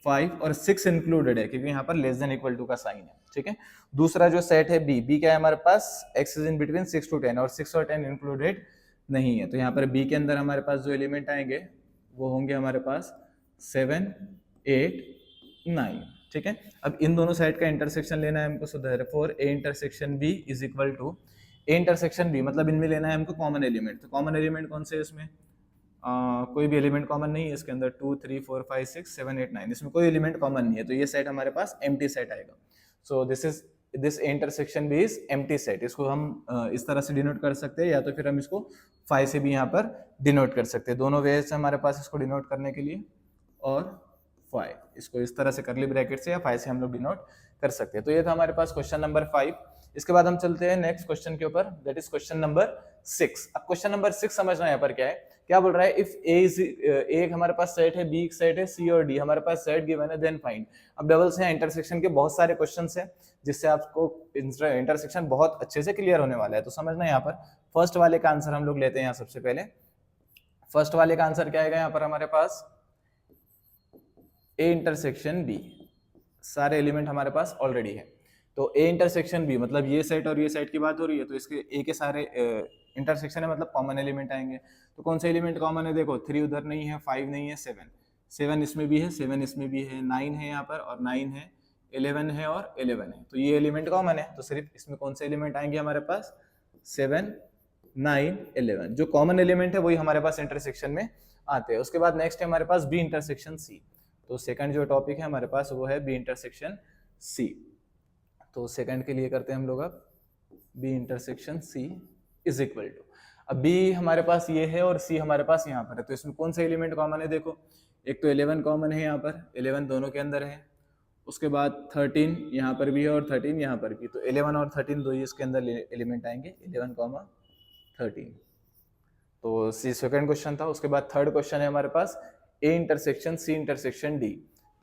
Speaker 1: 5 और 6 इंक्लूडेड है क्योंकि यहाँ पर लेस देन इक्वल टू का साइन है, ठीक है। दूसरा जो सेट है बी, बी क्या है हमारे पास, X is in between 6 to 10 और 6 और 10 इंक्लूडेड नहीं है। तो यहाँ पर बी के अंदर हमारे पास जो एलिमेंट आएंगे वो होंगे हमारे पास 7, 8, 9, ठीक है। अब इन दोनों साइड का इंटरसेक्शन लेना है हमको। So therefore A intersection B is equal to, A intersection B मतलब इनमें लेना है हमको कॉमन एलिमेंट। तो कॉमन एलिमेंट कौन से है इसमें, कोई भी एलिमेंट कॉमन नहीं है इसके अंदर। 2, 3, 4, 5, 6, 7, 8, 9 इसमें कोई एलिमेंट कॉमन नहीं है, तो ये सेट हमारे पास एम्प्टी सेट आएगा। So this intersection B is empty set. इसको हम इस तरह से डिनोट कर सकते हैं, या तो फिर हम इसको 5 से भी यहाँ पर डिनोट कर सकते हैं। दोनों वे से हमारे पास इसको डिनोट करने के लिए, और 5 इसको इस तरह से करली ब्रैकेट से या 5 से हम लोग डिनोट कर सकते हैं। तो ये था हमारे पास क्वेश्चन नंबर 5। इसके बाद हम चलते हैं नेक्स्ट क्वेश्चन के ऊपर, दैट इज क्वेश्चन नंबर 6। अब क्वेश्चन नंबर 6 समझना यहाँ पर क्या है, क्या बोल रहा है, इफ ए इज एक हमारे पास सेट है, बी एक सेट है, सी और डी हमारे पास सेट गिवन है, देन फाइंड। अब डबल्स हैं, इंटरसेक्शन के बहुत सारे क्वेश्चंस हैं, जिससे आपको इंटरसेक्शन बहुत अच्छे से क्लियर होने वाला है। तो समझना यहाँ पर फर्स्ट वाले का आंसर हम लोग लेते हैं यहाँ सबसे पहले। फर्स्ट वाले का आंसर क्या आएगा यहाँ पर हमारे पास, ए इंटरसेक्शन बी। सारे एलिमेंट हमारे पास ऑलरेडी है, तो ए इंटरसेक्शन बी मतलब ये सेट और ये सेट की बात हो रही है, तो इसके ए के सारे इंटरसेक्शन है मतलब कॉमन एलिमेंट आएंगे। तो कौन से एलिमेंट कॉमन है, देखो 3 उधर नहीं है, 5 नहीं है, 7 इसमें भी है, 7 इसमें भी है, 9 है यहाँ पर और 9 है, 11 है और 11 है। तो ये एलिमेंट कॉमन है, तो सिर्फ इसमें कौन से एलिमेंट आएंगे हमारे पास, 7, 9, 11 जो कॉमन एलिमेंट है वही हमारे पास इंटरसेक्शन में आते हैं। उसके बाद नेक्स्ट है हमारे पास बी इंटरसेक्शन सी। तो सेकंड जो टॉपिक है हमारे पास वो है बी इंटरसेक्शन सी। तो सेकंड के लिए करते हैं हम लोग अब B intersection C is equal to, अब बी हमारे पास ये है और सी हमारे पास यहाँ पर है, तो इसमें कौन सा एलिमेंट कॉमन है, देखो एक तो 11 कॉमन है यहाँ पर, 11 दोनों के अंदर है। उसके बाद 13 यहाँ पर भी है और 13 यहाँ पर भी, तो 11 और 13 दो ही इसके अंदर एलिमेंट आएंगे, 11, 13। तो सी सेकंड क्वेश्चन था। उसके बाद थर्ड क्वेश्चन है हमारे पास A intersection C intersection D.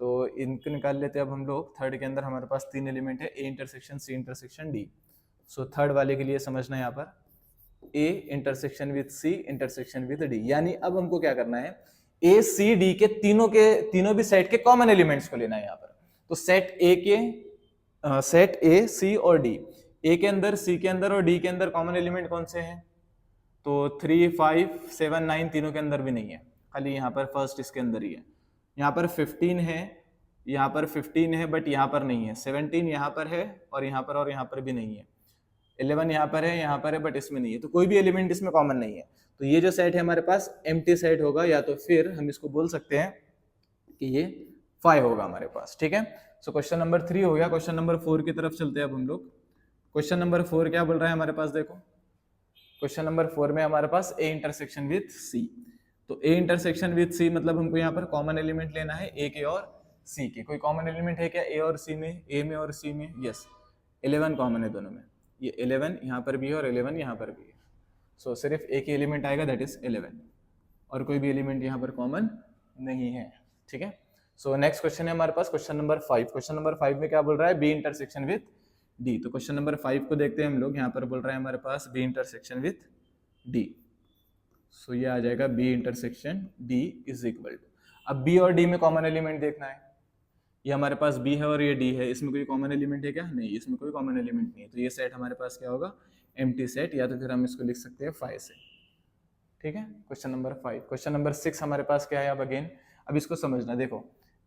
Speaker 1: तो इनको निकाल लेते हैं अब हम लोग। थर्ड के अंदर हमारे पास 3 एलिमेंट है, A intersection C intersection D. So third वाले के लिए समझना है यहाँ पर A intersection with C intersection with D, यानी अब हमको क्या करना है, ए सी डी के तीनों भी सेट के कॉमन एलिमेंट्स को लेना है यहाँ पर। तो सेट ए सी और डी, ए के अंदर, सी के अंदर और डी के अंदर कॉमन एलिमेंट कौन से हैं, तो 3, 5, 7, 9 तीनों के अंदर भी नहीं है, खाली यहाँ पर फर्स्ट इसके अंदर ही है। यहाँ पर 15 है, यहाँ पर 15 है बट यहाँ पर नहीं है, 17 यहाँ पर है और यहाँ पर भी नहीं है, 11 यहाँ पर है बट इसमें नहीं है, तो कोई भी एलिमेंट इसमें कॉमन नहीं है। तो ये जो सेट है हमारे पास एम्प्टी सेट होगा, या तो फिर हम इसको बोल सकते हैं कि ये 5 होगा हमारे पास, ठीक है। सो क्वेश्चन नंबर 3 हो गया। क्वेश्चन नंबर 4 की तरफ चलते हैं अब हम लोग। क्वेश्चन नंबर 4 क्या बोल रहा है हमारे पास, देखो क्वेश्चन नंबर 4 में हमारे पास ए इंटरसेक्शन विद सी। तो ए इंटरसेक्शन विद सी मतलब हमको यहाँ पर कॉमन एलिमेंट लेना है ए के और सी के। कोई कॉमन एलिमेंट है क्या ए और सी में, ए में और सी में, यस 11 कॉमन है दोनों में, ये 11 यहाँ पर भी है और 11 यहाँ पर भी है। सो सिर्फ एक ही एलिमेंट आएगा, दैट इज 11, और कोई भी एलिमेंट यहाँ पर कॉमन नहीं है। ठीक है, सो नेक्स्ट क्वेश्चन है हमारे पास क्वेश्चन नंबर 5। क्वेश्चन नंबर 5 में क्या बोल रहा है, बी इंटरसेक्शन विथ डी। तो क्वेश्चन नंबर 5 को देखते हैं हम लोग। यहाँ पर बोल रहा है हमारे पास B intersection with D. So ये आ जाएगा B intersection D is equal to, अब बी और डी में कॉमन एलिमेंट देखना है। ये हमारे पास बी है और ये डी है, इसमें कोई कॉमन एलिमेंट है क्या? नहीं, इसमें कोई कॉमन एलिमेंट नहीं है। तो ये सेट हमारे पास क्या होगा, एम्प्टी सेट, या तो फिर हम इसको लिख सकते हैं 5 से। ठीक है, क्वेश्चन नंबर 5। क्वेश्चन नंबर 6 हमारे पास क्या है अब अगेन, अब इसको समझना। देखो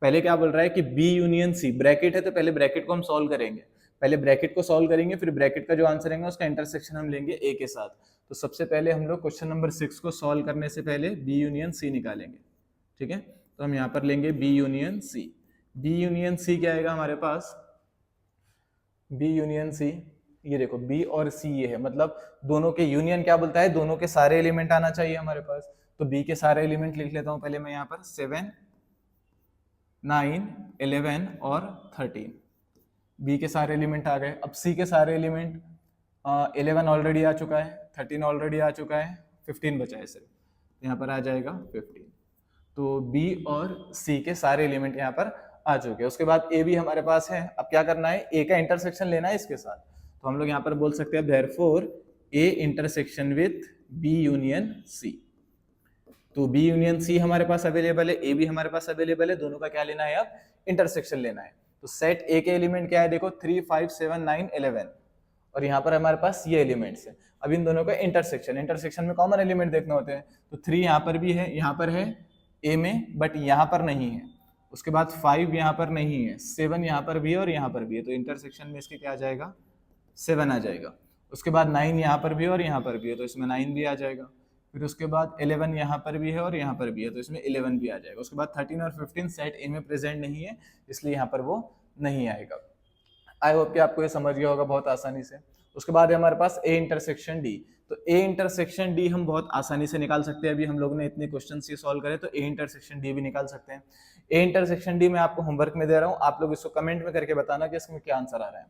Speaker 1: पहले क्या बोल रहा है कि बी यूनियन सी, ब्रैकेट है तो पहले ब्रैकेट को हम सॉल्व करेंगे, पहले ब्रैकेट को सॉल्व करेंगे, फिर ब्रैकेट का जो आंसर है उसका इंटरसेक्शन हम लेंगे ए के साथ। तो सबसे पहले हम लोग क्वेश्चन नंबर 6 को सॉल्व करने से पहले बी यूनियन सी निकालेंगे। ठीक है, तो हम यहाँ पर लेंगे B union C. B union C क्या आएगा हमारे पास, बी यूनियन सी, ये देखो बी और सी ये है, मतलब दोनों के यूनियन क्या बोलता है, दोनों के सारे एलिमेंट आना चाहिए हमारे पास। तो बी के सारे एलिमेंट लिख लेता हूं पहले मैं यहाँ पर, 7, 9, 11 और 13। बी के सारे एलिमेंट आ गए। अब सी के सारे एलिमेंट, 11 ऑलरेडी आ चुका है, 13 ऑलरेडी आ चुका है, 15 बचा है सिर्फ, यहाँ पर आ जाएगा 15। तो बी और सी के सारे एलिमेंट यहाँ पर आ चुके हैं। उसके बाद ए भी हमारे पास है। अब क्या करना है, ए का इंटरसेक्शन लेना है इसके साथ। तो हम लोग यहाँ पर बोल सकते हैं therefore A intersection with B union C. तो बी यूनियन सी हमारे पास अवेलेबल है, ए भी हमारे पास अवेलेबल है, दोनों का क्या लेना है, अब इंटरसेक्शन लेना है। तो सेट ए के एलिमेंट क्या है, देखो 3, 5, 7, 9, 11, और यहाँ पर हमारे पास ये एलिमेंट्स है। अब इन दोनों का इंटरसेक्शन, इंटरसेक्शन में कॉमन एलिमेंट देखने होते हैं। तो 3 यहाँ पर भी है, यहाँ पर है ए में, बट यहाँ पर नहीं है। उसके बाद 5 यहाँ पर नहीं है, 7 यहाँ पर भी है और यहाँ पर भी है, तो इंटरसेक्शन में इसके क्या आ जाएगा, 7 आ जाएगा। उसके बाद 9 यहाँ पर भी है और यहाँ पर भी है, तो इसमें 9 भी आ जाएगा। फिर उसके बाद 11 यहाँ पर भी है और यहाँ पर भी है, तो इसमें 11 भी आ जाएगा। उसके बाद 13 और 15 सेट ए में प्रेजेंट नहीं है, इसलिए यहाँ पर वो नहीं आएगा। आई होप कि आपको ये समझ गया होगा बहुत आसानी से। उसके बाद है हमारे पास ए इंटरसेक्शन डी। तो ए इंटरसेक्शन डी हम बहुत आसानी से निकाल सकते हैं। अभी हम लोग ने इतने क्वेश्चन ये सॉल्व करे, तो ए इंटरसेक्शन डी भी निकाल सकते हैं। ए इंटरसेक्शन डी मैं आपको होमवर्क में दे रहा हूँ, आप लोग इसको कमेंट में करके बताना कि इसमें क्या आंसर आ रहा है।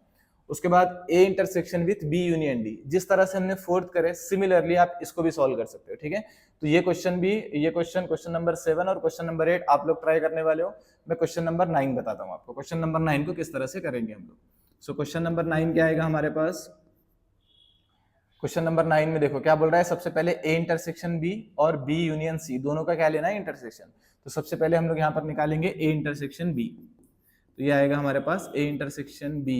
Speaker 1: उसके बाद A intersection with B union D, जिस तरह से हमने फोर्थ करे सिमिलरली आप इसको भी सॉल्व कर सकते हो। ठीक है, तो ये क्वेश्चन भी, ये क्वेश्चन नंबर 7 और क्वेश्चन नंबर 8 आप लोग ट्राई करने वाले हो। मैं क्वेश्चन नंबर 9 बताता हूँ आपको, क्वेश्चन नंबर 9 को किस तरह से करेंगे हम लोग। सो क्वेश्चन नंबर 9 क्या आएगा हमारे पास, क्वेश्चन नंबर 9 में देखो क्या बोल रहा है, सबसे पहले ए इंटरसेक्शन बी और बी यूनियन सी, दोनों का क्या लेना है, इंटरसेक्शन। तो सबसे पहले हम लोग यहाँ पर निकालेंगे ए इंटरसेक्शन बी। तो ये आएगा हमारे पास ए इंटरसेक्शन बी,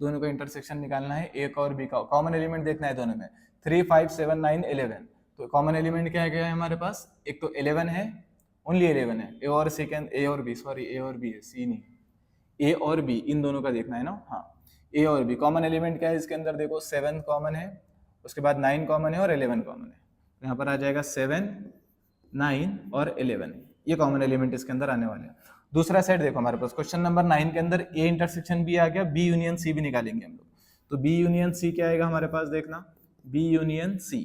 Speaker 1: दोनों का इंटरसेक्शन निकालना है, ए का और बी का, कॉमन एलिमेंट देखना है दोनों में, 3, 5, 7, 9, 11। तो कॉमन एलिमेंट क्या है हमारे पास, एक तो 11 है, ओनली 11 है, ए और सी के, ए और बी, सॉरी ए और बी है, सी नहीं, ए और बी इन दोनों का देखना है ना। हाँ, ए और बी कॉमन एलिमेंट क्या है इसके अंदर, देखो 7 कॉमन है, उसके बाद 9 कॉमन है और 11 कॉमन है। तो यहाँ पर आ जाएगा 7, 9 और 11, ये कॉमन एलिमेंट इसके अंदर आने वाले हैं। दूसरा सेट देखो हमारे पास क्वेश्चन नंबर 9 के अंदर ए इंटरसेक्शन बी आ गया, बी यूनियन सी भी निकालेंगे हम लोग। तो बी यूनियन सी क्या आएगा हमारे पास, देखना B union C.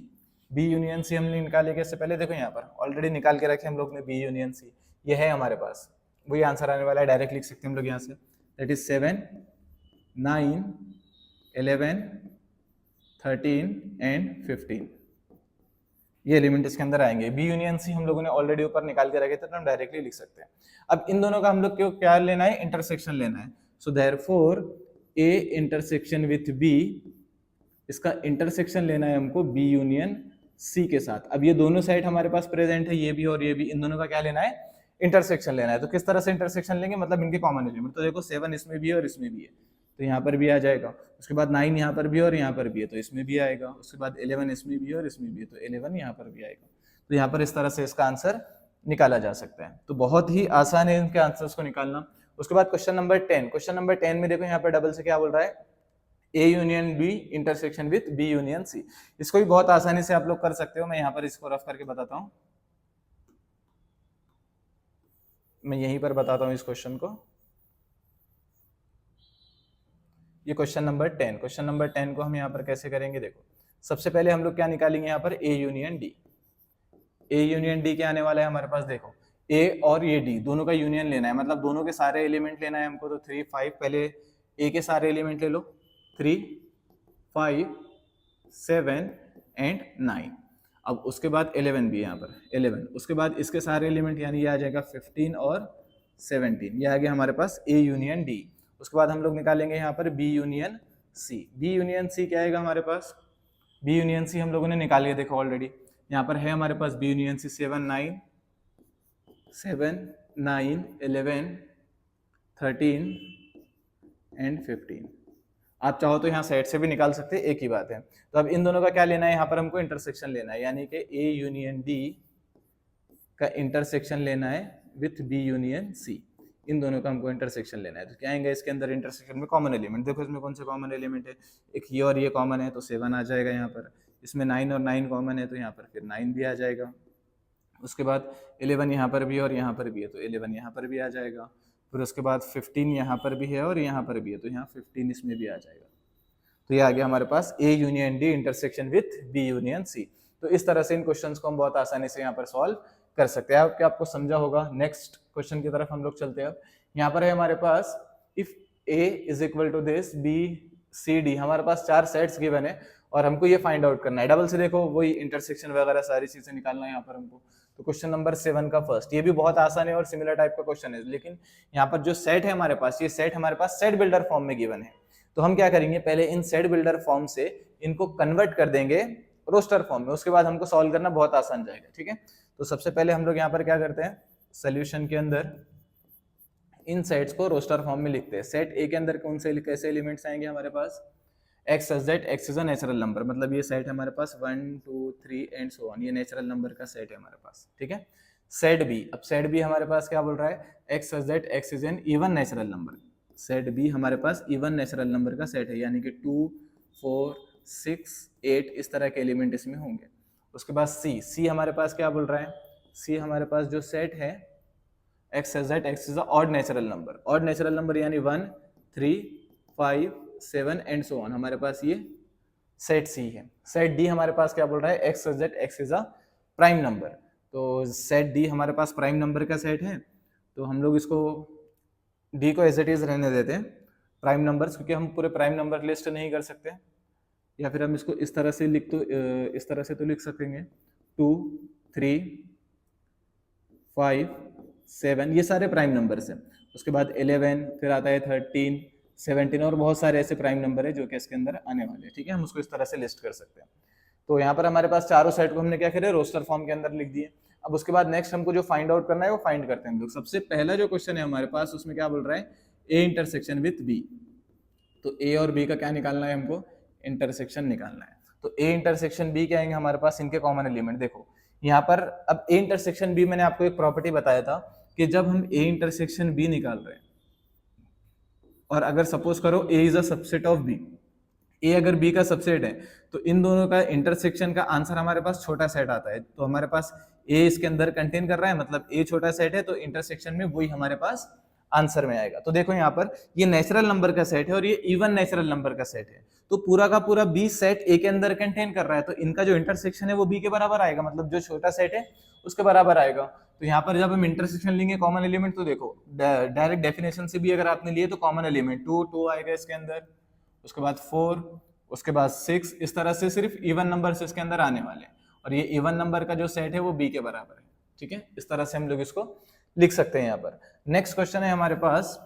Speaker 1: B union C हमने निकालेंगे, इससे पहले देखो यहाँ पर ऑलरेडी निकाल के रखे हम लोग ने बी यूनियन सी, ये है हमारे पास, वही आंसर आने वाला है, डायरेक्ट लिख सकते हैं हम लोग यहाँ से, दैट इज 7, 9, 11, 13 एंड 15, ये एलिमेंट इसके अंदर आएंगे। बी यूनियन सी हम लोगों ने ऑलरेडी ऊपर निकाल के रखे थे, तो हम डायरेक्टली लिख सकते हैं। अब इन दोनों का हम लोग को क्या लेना है, इंटरसेक्शन लेना है। So therefore A intersection with B, इसका इंटरसेक्शन लेना है हमको बी यूनियन सी के साथ। अब ये दोनों साइड हमारे पास प्रेजेंट है, ये भी और ये भी, इन दोनों का क्या लेना है, इंटरसेक्शन लेना है। तो किस तरह से इंटरसेक्शन लेंगे, मतलब इनके कॉमन एलिमेंट। तो देखो 7 इसमें भी है और इसमें भी है, तो यहाँ पर भी आ जाएगा। उसके बाद 9 यहाँ पर भी और यहाँ पर भी है, तो इसमें भी आएगा। उसके बाद 11 इसमें भी है और इसमें भी है, तो 11 यहाँ पर भी आएगा। तो यहाँ पर इस तरह से इसका आंसर निकाला जा सकता है। तो बहुत ही आसान है इनके आंसर्स को निकालना। उसके बाद क्वेश्चन नंबर 10, क्वेश्चन नंबर 10 में देखो यहाँ पर डबल से क्या बोल रहा है, A union B intersection with B union C. इसको भी बहुत आसानी से आप लोग कर सकते हो, मैं यहाँ पर इसको रफ करके बताता हूँ, मैं यहीं पर बताता हूँ इस क्वेश्चन को। ये क्वेश्चन नंबर 10, क्वेश्चन नंबर 10 को हम यहाँ पर कैसे करेंगे, देखो सबसे पहले हम लोग क्या निकालेंगे यहाँ पर, A union D. A union D क्या आने वाला है हमारे पास, देखो ए और ये डी दोनों का यूनियन लेना है, मतलब दोनों के सारे एलिमेंट लेना है हमको। तो 3, 5, पहले ए के सारे एलिमेंट ले लो, 3, 5, 7 एंड 9। अब उसके बाद 11 भी यहाँ पर 11, उसके बाद इसके सारे एलिमेंट यानी ये आ जाएगा 15 और 17, ये आ गया हमारे पास A यूनियन D। उसके बाद हम लोग निकालेंगे यहाँ पर B union C। B union C क्या आएगा हमारे पास? B यूनियन C हम लोगों ने निकाल लिया, देखो ऑलरेडी यहाँ पर है हमारे पास B यूनियन C 7, 9, 11, 13 एंड 15। आप चाहो तो यहाँ सेट से भी निकाल सकते हैं, एक ही बात है। तो अब इन दोनों का क्या लेना है, यहाँ पर हमको इंटरसेक्शन लेना है, यानी कि A यूनियन D का इंटरसेक्शन लेना है विथ B यूनियन C। इन दोनों का हमको इंटरसेक्शन लेना है। तो क्या आएंगे इसके अंदर इंटरसेक्शन में? Common element. देखो इसमें कौन से कॉमन एलिमेंट है, एक ये और ये कॉमन है तो 7 आ जाएगा यहाँ पर। इसमें 9 और 9 कॉमन है तो यहाँ पर फिर 9 भी आ जाएगा। उसके बाद 11 यहाँ पर भी है और यहाँ पर भी है तो 11 यहाँ पर भी आ जाएगा। फिर उसके बाद 15 यहाँ पर भी है और यहाँ पर भी है तो यहाँ 15 इसमें भी आ जाएगा। तो ये आ गया हमारे पास A union D intersection with B union C। तो इस तरह से इन क्वेश्चंस को हम बहुत आसानी से यहाँ पर सॉल्व कर सकते हैं। क्या आपको समझा होगा? नेक्स्ट क्वेश्चन की तरफ हम लोग चलते हैं। अब यहाँ पर है हमारे पास if A is equal to this B C D, हमारे पास 4 सेट्स गिवन है और हमको ये फाइंड आउट करना है। डबल से देखो वही इंटरसेक्शन वगैरह सारी चीजें निकालना है यहाँ पर हमको। तो क्वेश्चन नंबर 7 का फर्स्ट, ये भी बहुत आसान है और सिमिलर टाइप का क्वेश्चन है, लेकिन यहाँ पर जो सेट है हमारे पास, ये सेट हमारे पास सेट बिल्डर फॉर्म में गिवन है। तो हम क्या करेंगे, पहले इन सेट बिल्डर फॉर्म से इनको कन्वर्ट कर देंगे रोस्टर फॉर्म में, उसके बाद हमको सॉल्व करना बहुत आसान जाएगा। ठीक है, तो सबसे पहले हम लोग यहाँ पर क्या करते हैं, सोल्यूशन के अंदर इन सेट्स को रोस्टर फॉर्म में लिखते हैं। सेट ए के अंदर कौन से कैसे एलिमेंट्स आएंगे हमारे पास? X such that X is a natural number, मतलब ये सेट है हमारे पास 1 2 3 एंड सो ऑन, ये नेचुरल नंबर का सेट है हमारे पास। ठीक है, सेट बी, अब सेट बी हमारे पास क्या बोल रहा है, X such that X is an even natural number. Set B हमारे पास इवन नेचुरल नंबर का सेट है, यानी कि 2 4 6 8 इस तरह के एलिमेंट इसमें होंगे। उसके बाद सी, सी हमारे पास क्या बोल रहा है, सी हमारे पास जो सेट है X such that X is a odd natural number, odd natural number यानी 1 3 5 7 एंड सो ऑन, हमारे पास ये सेट सी है। सेट डी हमारे पास क्या बोल रहा है, X such that X is a prime number. तो सेट डी हमारे पास प्राइम नंबर का सेट है, तो हम लोग इसको डी को एज इट इज रहने देते हैं प्राइम नंबर्स, क्योंकि हम पूरे प्राइम नंबर लिस्ट नहीं कर सकते, या फिर हम इसको इस तरह से इस तरह से तो लिख सकेंगे 2 3 5 7, ये सारे प्राइम नंबर्स हैं। उसके बाद 11, फिर आता है 13 17 और बहुत सारे ऐसे प्राइम नंबर है जो कि इसके अंदर आने वाले हैं। ठीक है, हम उसको इस तरह से लिस्ट कर सकते हैं। तो यहाँ पर हमारे पास चारों सेट को हमने क्या करे, रोस्टर फॉर्म के अंदर लिख दिए। अब उसके बाद नेक्स्ट हमको जो फाइंड आउट करना है वो फाइंड करते हैं हम लोग। सबसे पहला जो क्वेश्चन है हमारे पास, उसमें क्या बोल रहा है, ए इंटरसेक्शन विथ बी। तो ए और बी का क्या निकालना है हमको, इंटरसेक्शन निकालना है। तो ए इंटरसेक्शन बी क्या आएंगे हमारे पास, इनके कॉमन एलिमेंट। देखो यहाँ पर अब ए इंटरसेक्शन बी, मैंने आपको एक प्रॉपर्टी बताया था कि जब हम ए इंटरसेक्शन बी निकाल रहे हैं और अगर सपोज करो A is a subset of B, A अगर बी का सबसेट है तो इन दोनों का इंटरसेक्शन का आंसर हमारे पास छोटा सेट आता है। तो हमारे पास ए इसके अंदर कंटेन कर रहा है, मतलब ए छोटा सेट है, तो इंटरसेक्शन में वही हमारे पास आंसर में आएगा। तो देखो यहाँ पर ये नेचुरल नंबर का सेट है और ये इवन नेचुरल नंबर का सेट है, तो पूरा का पूरा बी सेट ए के अंदर कंटेन कर रहा है, तो इनका जो इंटरसेक्शन है वो बी के बराबर आएगा, मतलब जो छोटा सेट है उसके बराबर आएगा। तो यहाँ पर जब हम इंटरसेक्शन लेंगे कॉमन एलिमेंट, तो देखो डायरेक्ट डेफिनेशन से भी अगर आपने लिए तो कॉमन एलिमेंट 2 आएगा इसके अंदर, उसके बाद 4, उसके बाद 6, इस तरह से सिर्फ इवन नंबर से इसके अंदर आने वाले हैं, और ये इवन नंबर का जो सेट है वो बी के बराबर है। ठीक है, इस तरह से हम लोग इसको लिख सकते हैं यहाँ पर। नेक्स्ट क्वेश्चन है हमारे पास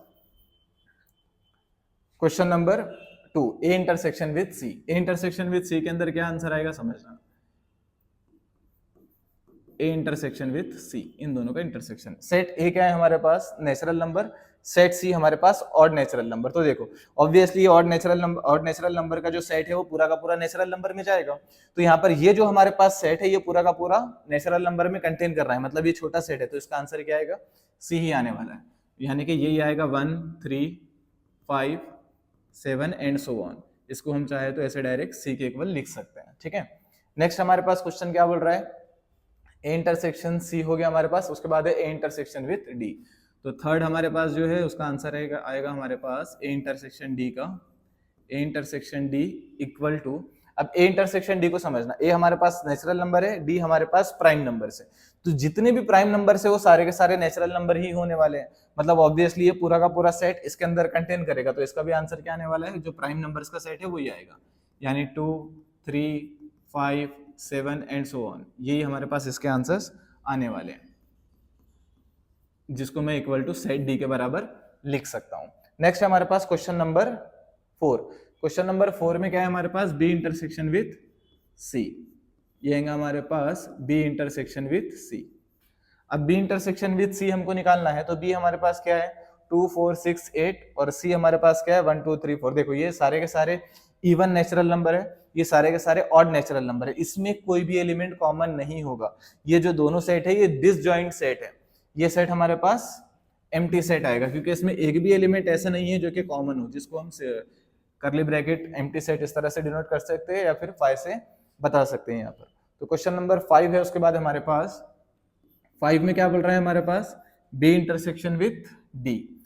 Speaker 1: question number 2, A intersection with C. A intersection with C के अंदर क्या आंसर आएगा समझना, ए इंटरसेक्शन विथ सी, इन दोनों का इंटरसेक्शन। सेट ए क्या है हमारे पास, नेचुरल नंबर, सेट सी हमारे पास ऑड नेचुरल नंबर। तो देखो ऑब्वियसली ऑड नेचुरल नंबर का जो सेट है वो पूरा का पूरा नेचुरल नंबर में जाएगा। तो यहाँ पर ये जो हमारे पास सेट है ये पूरा का पूरा नेचुरल नंबर में कंटेन कर रहा है, मतलब ये छोटा सेट है, तो इसका आंसर क्या आएगा, सी ही आने वाला है, यानी कि ये आएगा 1 3 5 7 एंड सो ऑन। इसको हम चाहे तो ऐसे डायरेक्ट सी के इक्वल लिख सकते हैं। ठीक है, नेक्स्ट हमारे पास क्वेश्चन क्या बोल रहा है, ए इंटरसेक्शन सी हो गया हमारे पास, उसके बाद है ए इंटरसेक्शन विथ डी। तो थर्ड हमारे पास जो है उसका आंसर आएगा हमारे पास ए इंटरसेक्शन डी का, A intersection D equal to, अब ए इंटरसेक्शन डी को समझना, ए हमारे पास नेचुरल नंबर है, डी हमारे पास प्राइम नंबर से, तो जितने भी प्राइम नंबर से वो सारे के सारे नेचुरल नंबर ही होने वाले हैं, मतलब ऑब्वियसली ये पूरा का पूरा सेट इसके अंदर कंटेन करेगा, तो इसका भी आंसर क्या आने वाला है, जो प्राइम नंबर्स का सेट है वही आएगा, यानी 2, 3, 5, 7 एंड सो ऑन, यही हमारे पास इसके आंसर्स आने वाले हैं, जिसको मैं इक्वल टू सेट डी के बराबर लिख सकता हूं। नेक्स्ट है हमारे पास क्वेश्चन नंबर 4। क्वेश्चन नंबर 4 में क्या है हमारे पास, बी इंटरसेक्शन विथ सी। ये है हमारे पास बी इंटरसेक्शन विथ सी। अब बी इंटरसेक्शन विथ सी हमको निकालना है, तो बी हमारे पास क्या है 2, 4, 6, 8 और सी हमारे पास क्या है 1, 2, 3, 4। देखो ये सारे के सारे इवन नेचुरल नंबर है, ये सारे के सारे ऑड नेचुरल नंबर है, इसमें कोई भी एलिमेंट कॉमन नहीं होगा। ये जो दोनों सेट है ये डिसजॉइंट सेट है, ये सेट हमारे पास एम्प्टी सेट आएगा, क्योंकि इसमें एक भी एलिमेंट ऐसा नहीं है जो कि कॉमन हो, जिसको हम करली ब्रैकेट एम्प्टी सेट इस तरह से डिनोट कर सकते हैं या फिर 5 से बता सकते हैं यहाँ पर। तो क्वेश्चन नंबर 5 है, उसके बाद हमारे पास 5 में क्या बोल रहा है हमारे पास, B intersection with D.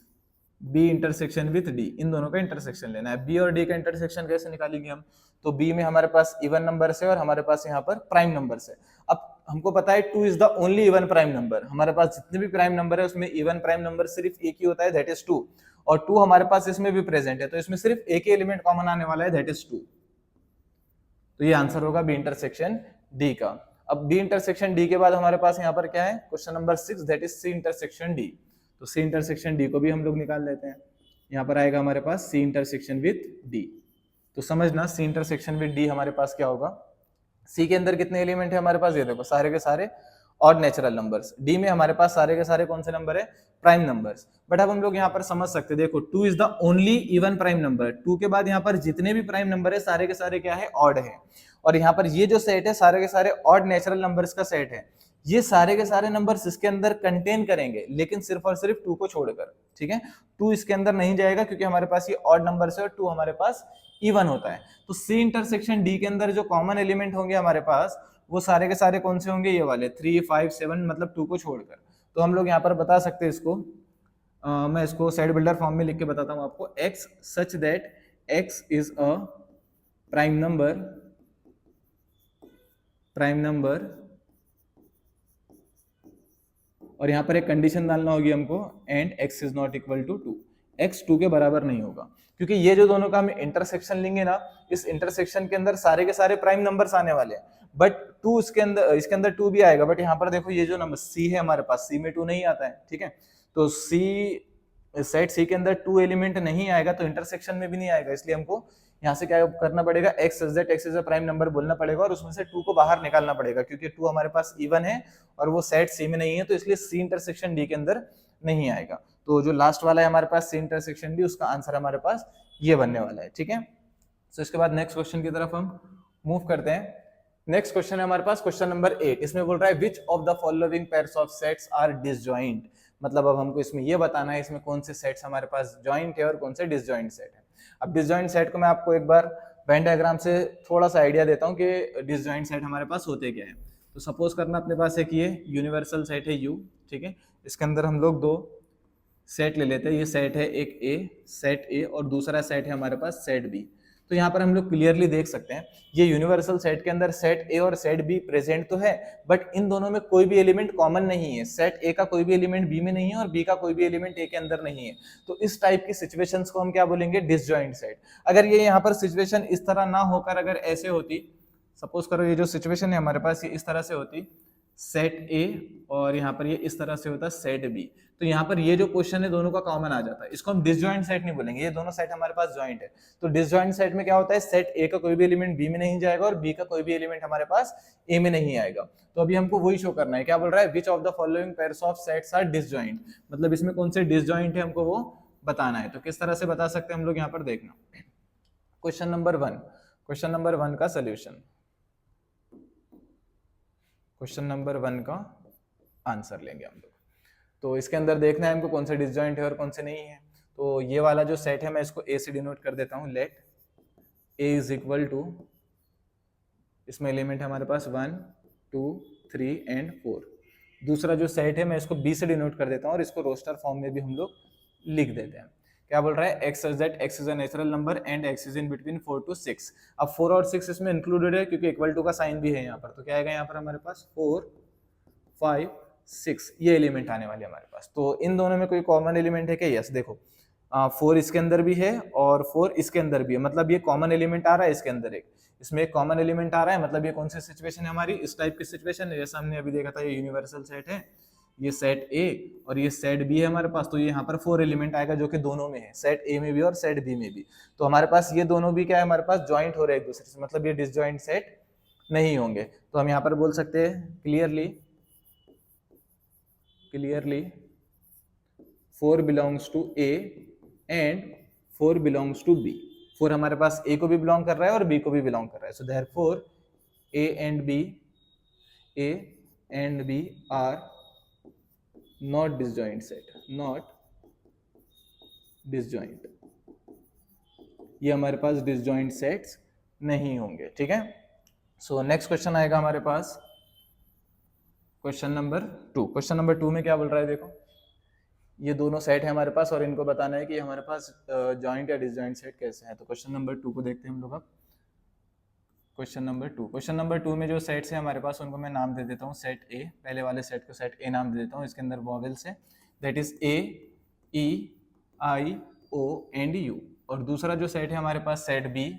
Speaker 1: B intersection with D, इन दोनों का इंटरसेक्शन लेना है। बी और डी का इंटरसेक्शन कैसे निकालेंगे हम, तो बी में हमारे पास इवन नंबर से और हमारे पास यहाँ पर प्राइम नंबर से। अब हमको पता है 2 is the only even prime number, हमारे पास जितने भी प्राइम नंबर है उसमें इवन प्राइम नंबर सिर्फ एक ही होता है, दैट इज 2, और 2 हमारे पास इसमें भी प्रेजेंट है, तो इसमें सिर्फ एक ही एलिमेंट कॉमन आने वाला है, दैट इज 2। तो ये आंसर होगा बी इंटरसेक्शन डी का। अब बी इंटरसेक्शन डी के बाद हमारे पास यहाँ पर क्या है, question number 6 that is C intersection D. तो सी इंटरसेक्शन डी को भी हम लोग निकाल लेते हैं। यहाँ पर आएगा हमारे पास सी इंटरसेक्शन विथ डी। तो समझना सी इंटरसेक्शन विथ डी हमारे पास क्या होगा, सी के अंदर कितने एलिमेंट है हमारे पास, ये देखो सारे के सारे ऑड नेचुरल नंबर्स। डी में हमारे पास सारे के सारे कौन से नंबर है, प्राइम नंबर्स। बट अब हम लोग यहाँ पर समझ सकते हैं, देखो 2 is the only even prime number, 2 के बाद यहाँ पर जितने भी प्राइम नंबर है सारे के सारे क्या है, ऑड है। और यहाँ पर ये जो सेट है सारे के सारे ऑड नेचुरल नंबर्स का सेट है, ये सारे के सारे नंबर्स इसके अंदर कंटेन करेंगे, लेकिन सिर्फ और सिर्फ 2 को छोड़कर, ठीक है। 2 इसके अंदर नहीं जाएगा क्योंकि हमारे पास ये ऑड नंबर्स है और 2 हमारे पास इवन होता है। तो सी इंटरसेक्शन डी के अंदर जो कॉमन एलिमेंट होंगे हमारे पास, वो सारे के सारे कौन से होंगे, ये वाले 3, 5, 7, मतलब 2 को छोड़कर। तो हम लोग यहाँ पर बता सकते हैं इसको, मैं इसको सेट बिल्डर फॉर्म में लिख के बताता हूँ आपको। x such that x is a prime number, और यहाँ पर एक कंडीशन डालना होगी हमको, and x is not equal to 2, x 2 के बराबर नहीं होगा, क्योंकि ये जो दोनों का हम इंटरसेक्शन लेंगे ना, इस इंटरसेक्शन के अंदर सारे के सारे प्राइम नंबर्स आने वाले हैं, बट 2 इसके अंदर 2 भी आएगा, बट यहाँ पर देखो ये जो नंबर c है हमारे पास, c में 2 नहीं आता है, ठीक है। तो सेट सी के अंदर 2 एलिमेंट नहीं आएगा तो इंटरसेक्शन में भी नहीं आएगा, इसलिए हमको यहाँ से क्या करना पड़ेगा, x is a prime number बोलना पड़ेगा और उसमें से 2 को बाहर निकालना पड़ेगा, क्योंकि 2 हमारे पास इवन है और वो सेट सी में नहीं है, तो इसलिए सी इंटरसेक्शन डी के अंदर नहीं आएगा। तो जो लास्ट वाला है हमारे पास सी इंटरसेक्शन डी, उसका आंसर हमारे पास ये बनने वाला है, ठीक है। तो इसके बाद नेक्स्ट क्वेश्चन की तरफ हम मूव करते हैं। नेक्स्ट क्वेश्चन है हमारे पास क्वेश्चन नंबर 8। इसमें बोल रहा है which of the following pairs of sets are disjoint. मतलब अब हमको इसमें ये बताना है इसमें कौन से सेट्स हमारे पास जॉइंट है और कौन से डिसजॉइंट सेट है। अब डिसजॉइंट सेट को मैं आपको एक बार वेन डायग्राम से थोड़ा सा आइडिया देता हूँ कि डिसजॉइंट सेट हमारे पास होते क्या है। तो सपोज करना अपने पास एक ये यूनिवर्सल सेट है U, ठीक है। इसके अंदर हम लोग 2 सेट ले लेते हैं। ये सेट है एक सेट A और दूसरा सेट है हमारे पास सेट B। तो यहाँ पर हम लोग क्लियरली देख सकते हैं ये यूनिवर्सल सेट के अंदर सेट A और सेट B प्रेजेंट तो है, बट इन दोनों में कोई भी एलिमेंट कॉमन नहीं है। सेट A का कोई भी एलिमेंट B में नहीं है और B का कोई भी एलिमेंट A के अंदर नहीं है। तो इस टाइप की सिचुएशंस को हम क्या बोलेंगे, डिसजॉइंट सेट। अगर ये यहाँ पर सिचुएशन इस तरह ना होकर अगर ऐसे होती, सपोज करो ये जो सिचुएशन है हमारे पास ये इस तरह से होती, सेट A और यहाँ पर ये इस तरह से होता सेट B, तो यहाँ पर ये जो क्वेश्चन है दोनों का कॉमन आ जाता है। इसको हम डिसजॉइंट सेट नहीं बोलेंगे, ये दोनों सेट हमारे पास जॉइंट है। तो डिसजॉइंट सेट में क्या होता है, सेट A का कोई भी एलिमेंट B में नहीं जाएगा और B का कोई भी एलिमेंट हमारे पास A में नहीं आएगा। तो अभी हमको वही शो करना है, क्या बोल रहा है, which of the following pairs of sets are disjoint. मतलब इसमें कौन से डिसजॉइंट है हमको वो बताना है। तो किस तरह से बता सकते हैं हम लोग, यहाँ पर देखना क्वेश्चन नंबर 1 का सोल्यूशन, क्वेश्चन नंबर 1 का आंसर लेंगे हम लोग। तो इसके अंदर देखना है हमको कौन से डिसजॉइंट है और कौन से नहीं है। तो ये वाला जो सेट है मैं इसको A से डिनोट कर देता हूँ, let A is equal to, इसमें एलिमेंट है हमारे पास 1, 2, 3 एंड 4। दूसरा जो सेट है मैं इसको B से डिनोट कर देता हूँ और इसको रोस्टर फॉर्म में भी हम लोग लिख देते हैं। क्या बोल रहा है, x such that x is a natural number and x is in between 4 to 6। अब 4 और 6 इसमें इंक्लूडेड है क्योंकि इक्वल टू का साइन भी है यहाँ पर। तो क्या आएगा यहाँ पर हमारे पास 4, 5, 6 ये एलिमेंट आने वाले हमारे पास। तो इन दोनों में कोई कॉमन एलिमेंट है क्या, यस। देखो 4 इसके अंदर भी है और 4 इसके अंदर भी है, मतलब ये कॉमन एलिमेंट आ रहा है इसके अंदर एक, इसमें एक कॉमन एलिमेंट आ रहा है, मतलब ये कौन सी सिचुएशन है हमारी, इस टाइप की सिचुएशन है जैसा हमने अभी देखा था, ये यूनिवर्सल सेट है, ये सेट ए और ये सेट बी है हमारे पास, तो ये यहाँ पर 4 एलिमेंट आएगा जो कि दोनों में है, सेट ए में भी और सेट बी में भी। तो हमारे पास ये दोनों भी क्या है, हमारे पास ज्वाइंट हो रहे हैं एक दूसरे से, मतलब ये डिसजॉइंट सेट नहीं होंगे। तो हम यहाँ पर बोल सकते हैं clearly 4 belongs to A and 4 belongs to B. 4 हमारे पास ए को भी बिलोंग कर रहा है और बी को भी बिलोंग कर रहा है, so therefore A and B are not disjoint set, not disjoint, ये हमारे पास डिसजॉइंट सेट्स नहीं होंगे, ठीक है। सो नेक्स्ट क्वेश्चन आएगा हमारे पास क्वेश्चन नंबर 2। क्वेश्चन नंबर 2 में क्या बोल रहा है, देखो ये दोनों सेट है हमारे पास और इनको बताना है कि हमारे पास जॉइंट या डिसजॉइंट सेट कैसे है। तो क्वेश्चन नंबर 2 को देखते हैं हम लोग अब। क्वेश्चन नंबर 2 में जो सेट्स है हमारे पास उनको मैं नाम दे देता हूँ सेट ए, पहले वाले सेट को सेट ए नाम दे देता हूँ, इसके अंदर वॉवेल्स है, that is A, E, I, O and U. और दूसरा जो सेट है हमारे पास सेट बी,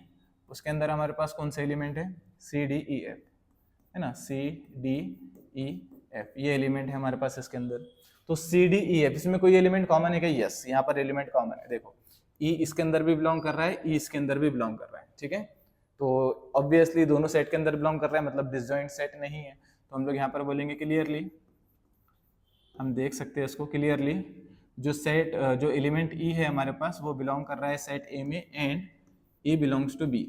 Speaker 1: उसके अंदर हमारे पास कौन से एलिमेंट है, सी डी ई एफ, है ना, सी डी ई एफ, ये एलिमेंट है हमारे पास इसके अंदर। तो सी डी ई एफ, इसमें कोई एलिमेंट कॉमन है क्या, यस, यहाँ पर एलिमेंट कॉमन है, देखो ई इसके अंदर भी बिलोंग कर रहा है, ई इसके अंदर भी बिलोंग कर रहा है, ठीक है। तो ऑब्वियसली दोनों सेट के अंदर बिलोंग कर रहा है, मतलब डिसजॉइंट सेट नहीं है। तो हम लोग यहाँ पर बोलेंगे क्लियरली, हम देख सकते हैं इसको क्लियरली, जो सेट जो एलिमेंट ई है हमारे पास वो बिलोंग कर रहा है सेट ए में and A belongs to B.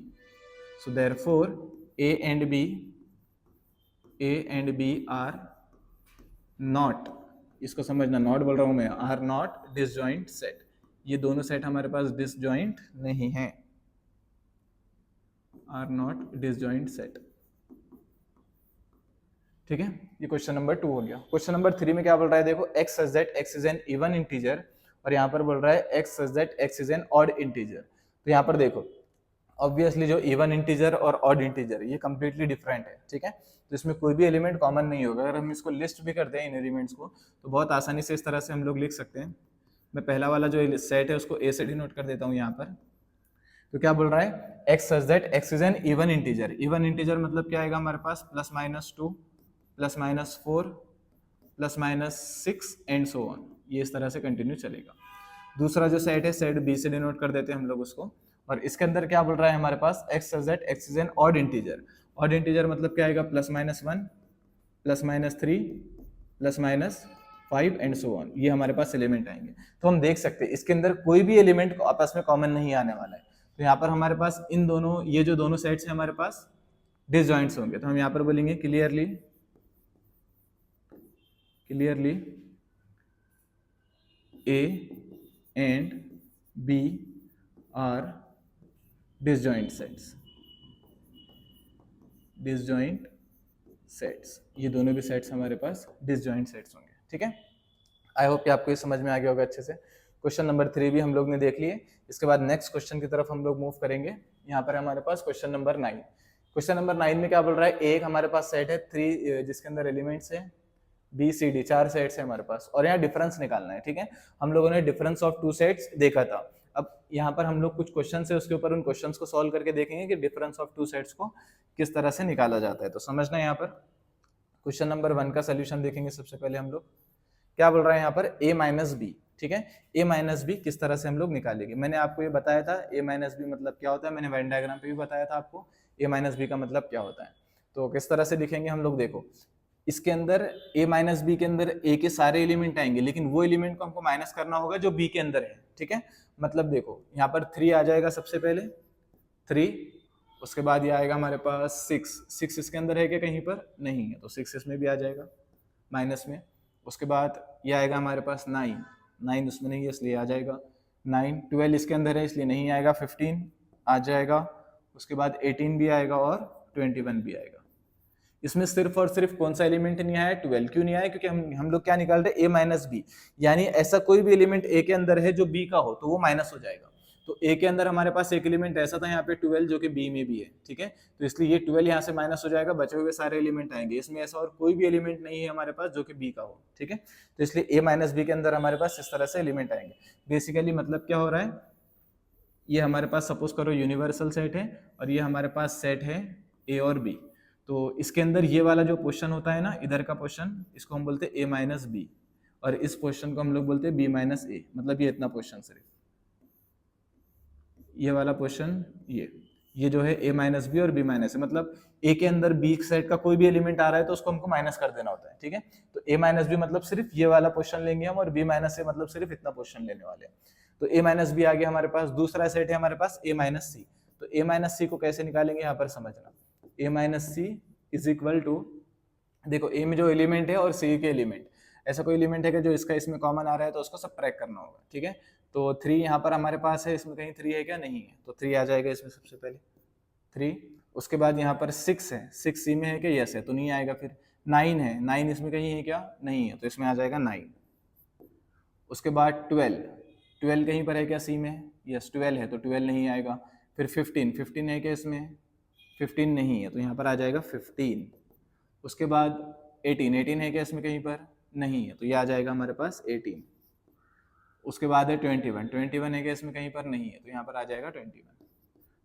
Speaker 1: So therefore A and B are not, इसको समझना, नॉट बोल रहा हूं मैं, आर नॉट डिसजॉइंट सेट, ये दोनों सेट हमारे पास डिसजॉइंट नहीं है, आर नॉट डिसजॉइंट सेट, ठीक है। ये क्वेश्चन नंबर 2 हो गया। क्वेश्चन नंबर 3 में क्या बोल रहा है, देखो x such that x is an even integer और यहाँ पर बोल रहा है x such that x is an odd integer। तो यहाँ पर देखो ऑब्वियसली जो इवन इंटीजर और ऑड इंटीजर ये कंप्लीटली डिफरेंट है, ठीक है। तो इसमें कोई भी एलिमेंट कॉमन नहीं होगा। अगर हम इसको लिस्ट भी करते हैं इन एलिमेंट्स को तो बहुत आसानी से इस तरह से हम लोग लिख सकते हैं। मैं पहला वाला जो सेट है उसको ए से डिनोट कर देता हूँ यहाँ पर। तो क्या बोल रहा है, x such that x is an even integer। Even integer मतलब क्या आएगा हमारे पास, +-2 +-4 +-6 एंड सो ऑन, ये इस तरह से कंटिन्यू चलेगा। दूसरा जो सेट है सेट बी से डिनोट कर देते हैं हम लोग उसको, और इसके अंदर क्या बोल रहा है हमारे पास, x such that x is an odd integer। Odd integer मतलब क्या आएगा, +-1 +-3 +-5 एंड सो ऑन, ये हमारे पास एलिमेंट आएंगे। तो हम देख सकते हैं इसके अंदर कोई भी एलिमेंट आपस में कॉमन नहीं आने वाला है। तो यहाँ पर हमारे पास इन दोनों, ये जो दोनों सेट्स हैं हमारे पास डिसजॉइंट्स होंगे। तो हम यहाँ पर बोलेंगे clearly A and B are disjoint sets, ये दोनों भी सेट्स हमारे पास डिसजॉइंट सेट्स होंगे, ठीक है। आई होप कि आपको ये समझ में आ गया होगा अच्छे से। क्वेश्चन नंबर 3 भी हम लोग ने देख लिए। इसके बाद नेक्स्ट क्वेश्चन की तरफ हम लोग मूव करेंगे। यहाँ पर हमारे पास क्वेश्चन नंबर 9। क्वेश्चन नंबर 9 में क्या बोल रहा है, एक हमारे पास सेट है 3 जिसके अंदर एलिमेंट्स है बी सी डी, 4 सेट्स है हमारे पास, और यहाँ डिफरेंस निकालना है, ठीक है। हम लोगों ने डिफरेंस ऑफ 2 सेट्स देखा था। अब यहाँ पर हम लोग कुछ क्वेश्चन है उसके ऊपर उन क्वेश्चंस को सॉल्व करके देखेंगे कि डिफरेंस ऑफ 2 सेट्स को किस तरह से निकाला जाता है। तो समझना, यहाँ पर क्वेश्चन नंबर 1 का सोल्यूशन देखेंगे। सबसे पहले हम लोग क्या बोल रहे हैं यहाँ पर, a माइनस बी, ठीक है। a माइनस बी किस तरह से हम लोग निकालेंगे, मैंने आपको ये बताया था a माइनस बी मतलब क्या होता है, मैंने वेन डायग्राम पे भी बताया था आपको a माइनस बी का मतलब क्या होता है। तो किस तरह से लिखेंगे हम लोग, देखो इसके अंदर a माइनस बी के अंदर a के सारे एलिमेंट आएंगे, लेकिन वो एलिमेंट को हमको माइनस करना होगा जो b के अंदर है, ठीक है। मतलब देखो यहाँ पर 3 आ जाएगा, सबसे पहले 3, उसके बाद ये आएगा हमारे पास 6 इसके अंदर है क्या, कहीं पर नहीं है, तो 6 इसमें भी आ जाएगा माइनस में। उसके बाद ये आएगा हमारे पास 9 उसमें नहीं है इसलिए आ जाएगा 9, 12 इसके अंदर है इसलिए नहीं आएगा, 15 आ जाएगा, उसके बाद 18 भी आएगा और 21 भी आएगा। इसमें सिर्फ और सिर्फ कौन सा एलिमेंट नहीं आया, 12। क्यों नहीं आया, क्योंकि हम लोग क्या निकाल रहे हैं, a माइनस बी, यानी ऐसा कोई भी एलिमेंट a के अंदर है जो b का हो तो वो माइनस हो जाएगा। तो ए के अंदर हमारे पास एक एलिमेंट ऐसा था यहाँ पे 12 जो कि बी में भी है, ठीक है। तो इसलिए ये 12 यहाँ से माइनस हो जाएगा, बचे हुए सारे एलिमेंट आएंगे। इसमें ऐसा और कोई भी एलिमेंट नहीं है हमारे पास जो कि बी का हो, ठीक है। तो इसलिए ए माइनस बी के अंदर हमारे पास इस तरह से एलिमेंट आएंगे। बेसिकली मतलब क्या हो रहा है, ये हमारे पास सपोज करो यूनिवर्सल सेट है और ये हमारे पास सेट है ए और बी। तो इसके अंदर ये वाला जो पोर्शन होता है ना, इधर का पोर्शन, इसको हम बोलते हैं ए माइनस बी, और इस पोर्शन को हम लोग बोलते हैं बी माइनस ए। मतलब ये इतना पोर्शन, सिर्फ ये वाला पोर्शन, ये जो है ए माइनस बी और बी माइनस ए, मतलब ए के अंदर बी सेट का कोई भी एलिमेंट आ रहा है तो उसको हमको माइनस कर देना होता है, ठीक है। तो ए माइनस बी मतलब सिर्फ ये वाला पोर्शन लेंगे हम, और बी माइनस ए मतलब सिर्फ इतना पोर्शन लेने वाले हैं। तो ए माइनस बी आ गया हमारे पास। दूसरा सेट है हमारे पास ए माइनस सी। तो ए माइनस सी को कैसे निकालेंगे यहाँ पर समझना। A minus C is equal to, देखो ए में जो एलिमेंट है और सी के एलिमेंट, ऐसा कोई एलिमेंट है कि जो इसका इसमें कॉमन आ रहा है तो उसको सबट्रैक्ट करना होगा, ठीक है। तो 3 यहाँ पर हमारे पास है, इसमें कहीं 3 है क्या, नहीं है, तो 3 आ जाएगा इसमें सबसे पहले 3। उसके बाद यहाँ पर 6 है, 6 सी में है क्या, यस है, तो नहीं आएगा। फिर 9 है, 9 इसमें कहीं है क्या, नहीं है, तो इसमें आ जाएगा 9। उसके बाद 12 कहीं पर है क्या सी में, यस 12 है, तो 12 नहीं आएगा। फिर 15 है क्या इसमें, 15 नहीं है, तो यहाँ पर आ जाएगा 15। उसके बाद 18 है क्या इसमें कहीं पर, नहीं है, तो ये आ जाएगा हमारे पास 18। उसके बाद है 21 है क्या इसमें कहीं पर, नहीं है, तो यहाँ पर आ जाएगा 21।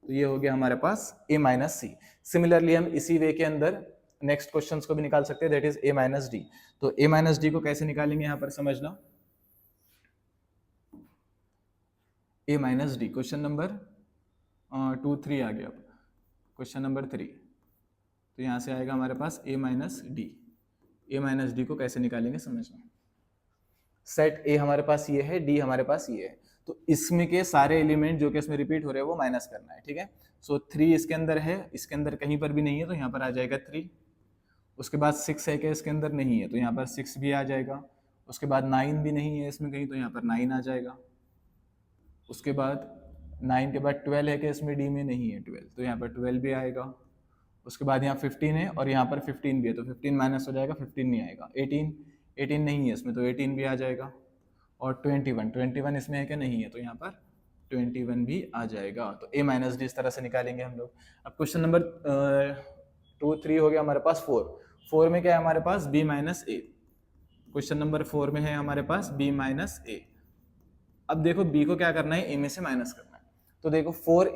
Speaker 1: तो ये हो गया हमारे पास a माइनस सी। सिमिलरली हम इसी वे के अंदर नेक्स्ट क्वेश्चन को भी निकाल सकते हैं, that is a minus D. तो a माइनस डी को कैसे निकालेंगे यहाँ पर समझना। a minus D, question number 2-3 आ गया, क्वेश्चन नंबर 3। तो यहाँ से आएगा हमारे पास a minus D. a minus D को कैसे निकालेंगे समझना। सेट a हमारे पास ये है, d हमारे पास ये है, तो इसमें के सारे एलिमेंट जो कि इसमें रिपीट हो रहे हैं वो माइनस करना है, ठीक है। सो 3 इसके अंदर है, इसके अंदर कहीं पर भी नहीं है, तो यहाँ पर आ जाएगा 3। उसके बाद 6 है क्या इसके अंदर, नहीं है, तो यहाँ पर 6 भी आ जाएगा। उसके बाद 9 भी नहीं है इसमें कहीं, तो यहाँ पर 9 आ जाएगा। उसके बाद 9 के बाद 12 है क्या इसमें, डी में नहीं है 12, तो यहाँ पर 12 भी आएगा। उसके बाद यहाँ 15 है और यहाँ पर 15 भी है, तो 15 माइनस हो जाएगा, 15 नहीं आएगा। 18 नहीं है इसमें, तो 18 भी आ जाएगा। और 21 इसमें है क्या, नहीं है, तो यहाँ पर 21 भी आ जाएगा। तो a माइनस डी इस तरह से निकालेंगे हम लोग। अब क्वेश्चन नंबर 2-3 हो गया हमारे पास 4 में क्या है हमारे पास, b माइनस ए। क्वेश्चन नंबर 4 में है हमारे पास b माइनस ए। अब देखो b को क्या करना है, a में से माइनस करना है। तो देखो 4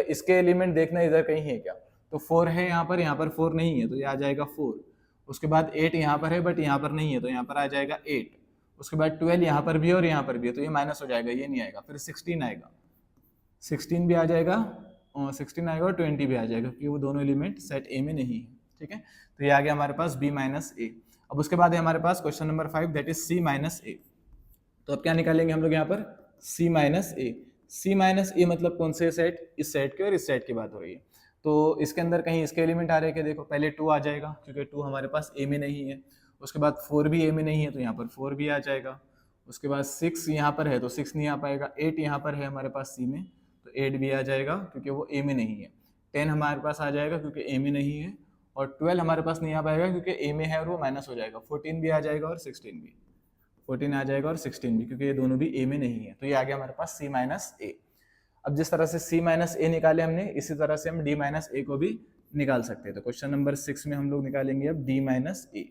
Speaker 1: इसके एलिमेंट देखना इधर कहीं है क्या, तो 4 है यहाँ पर 4 नहीं है, तो ये आ जाएगा 4। उसके बाद 8 यहाँ पर है बट यहाँ पर नहीं है, तो यहाँ पर आ जाएगा 8। उसके बाद 12 यहाँ पर भी है और यहाँ पर भी है, तो ये माइनस हो जाएगा, ये नहीं आएगा। फिर 16 आएगा, 16 भी आ जाएगा, और 16 आएगा और 20 भी आ जाएगा, क्योंकि वो दोनों एलिमेंट सेट ए में नहीं है, ठीक है। तो ये आ गया हमारे पास b माइनस ए। अब उसके बाद है हमारे पास question number 5, that is c minus A. तो अब क्या निकालेंगे हम लोग यहाँ पर, c minus A. c minus A मतलब कौन से सेट, इस सेट के और इस सेट की बात हो रही है। तो इसके अंदर कहीं इसके एलिमेंट आ रहे हैं, देखो पहले 2 आ जाएगा, क्योंकि 2 हमारे पास ए में नहीं है। उसके बाद 4 भी ए में नहीं है, तो यहाँ पर 4 भी आ जाएगा। उसके बाद 6 यहाँ पर है, तो 6 नहीं आ पाएगा। 8 यहाँ पर है हमारे पास सी में, तो 8 भी आ जाएगा, क्योंकि वो ए में नहीं है। 10 हमारे पास आ जाएगा, क्योंकि ए में नहीं है। और 12 हमारे पास नहीं आ पाएगा, क्योंकि ए में है और वो माइनस हो जाएगा। 14 भी आ जाएगा और 16 भी, 14 आ जाएगा और 16 भी, क्योंकि ये दोनों भी ए में नहीं है। तो ये आ गया हमारे पास सी माइनस ए। अब जिस तरह से c माइनस ए निकाले हमने, इसी तरह से हम d माइनस ए को भी निकाल सकते हैं। तो क्वेश्चन नंबर 6 में हम लोग निकालेंगे अब d माइनस ए।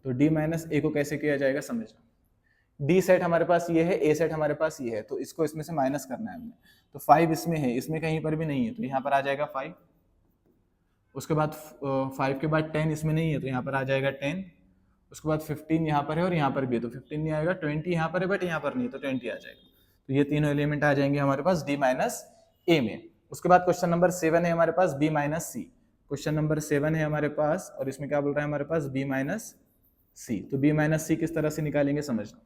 Speaker 1: तो d माइनस ए को कैसे किया जाएगा समझना। d सेट हमारे पास ये है, a सेट हमारे पास ये है, तो इसको इसमें से माइनस करना है हमने। तो 5 इसमें है, इसमें कहीं पर भी नहीं है, तो यहाँ पर आ जाएगा 5। उसके बाद 5 के बाद 10 इसमें नहीं है, तो यहाँ पर आ जाएगा 10। उसके बाद 15 यहाँ पर है और यहाँ पर भी है, तो 15 नहीं आएगा। 20 यहाँ पर है बट यहाँ पर नहीं, तो 20 आ जाएगा। तो ये तीनों एलिमेंट आ जाएंगे हमारे पास d माइनस ए में। उसके बाद क्वेश्चन नंबर 7 है हमारे पास b माइनस सी। क्वेश्चन नंबर 7 है हमारे पास, और इसमें क्या बोल रहा है हमारे पास, b माइनस सी। तो b माइनस सी किस तरह से निकालेंगे समझना।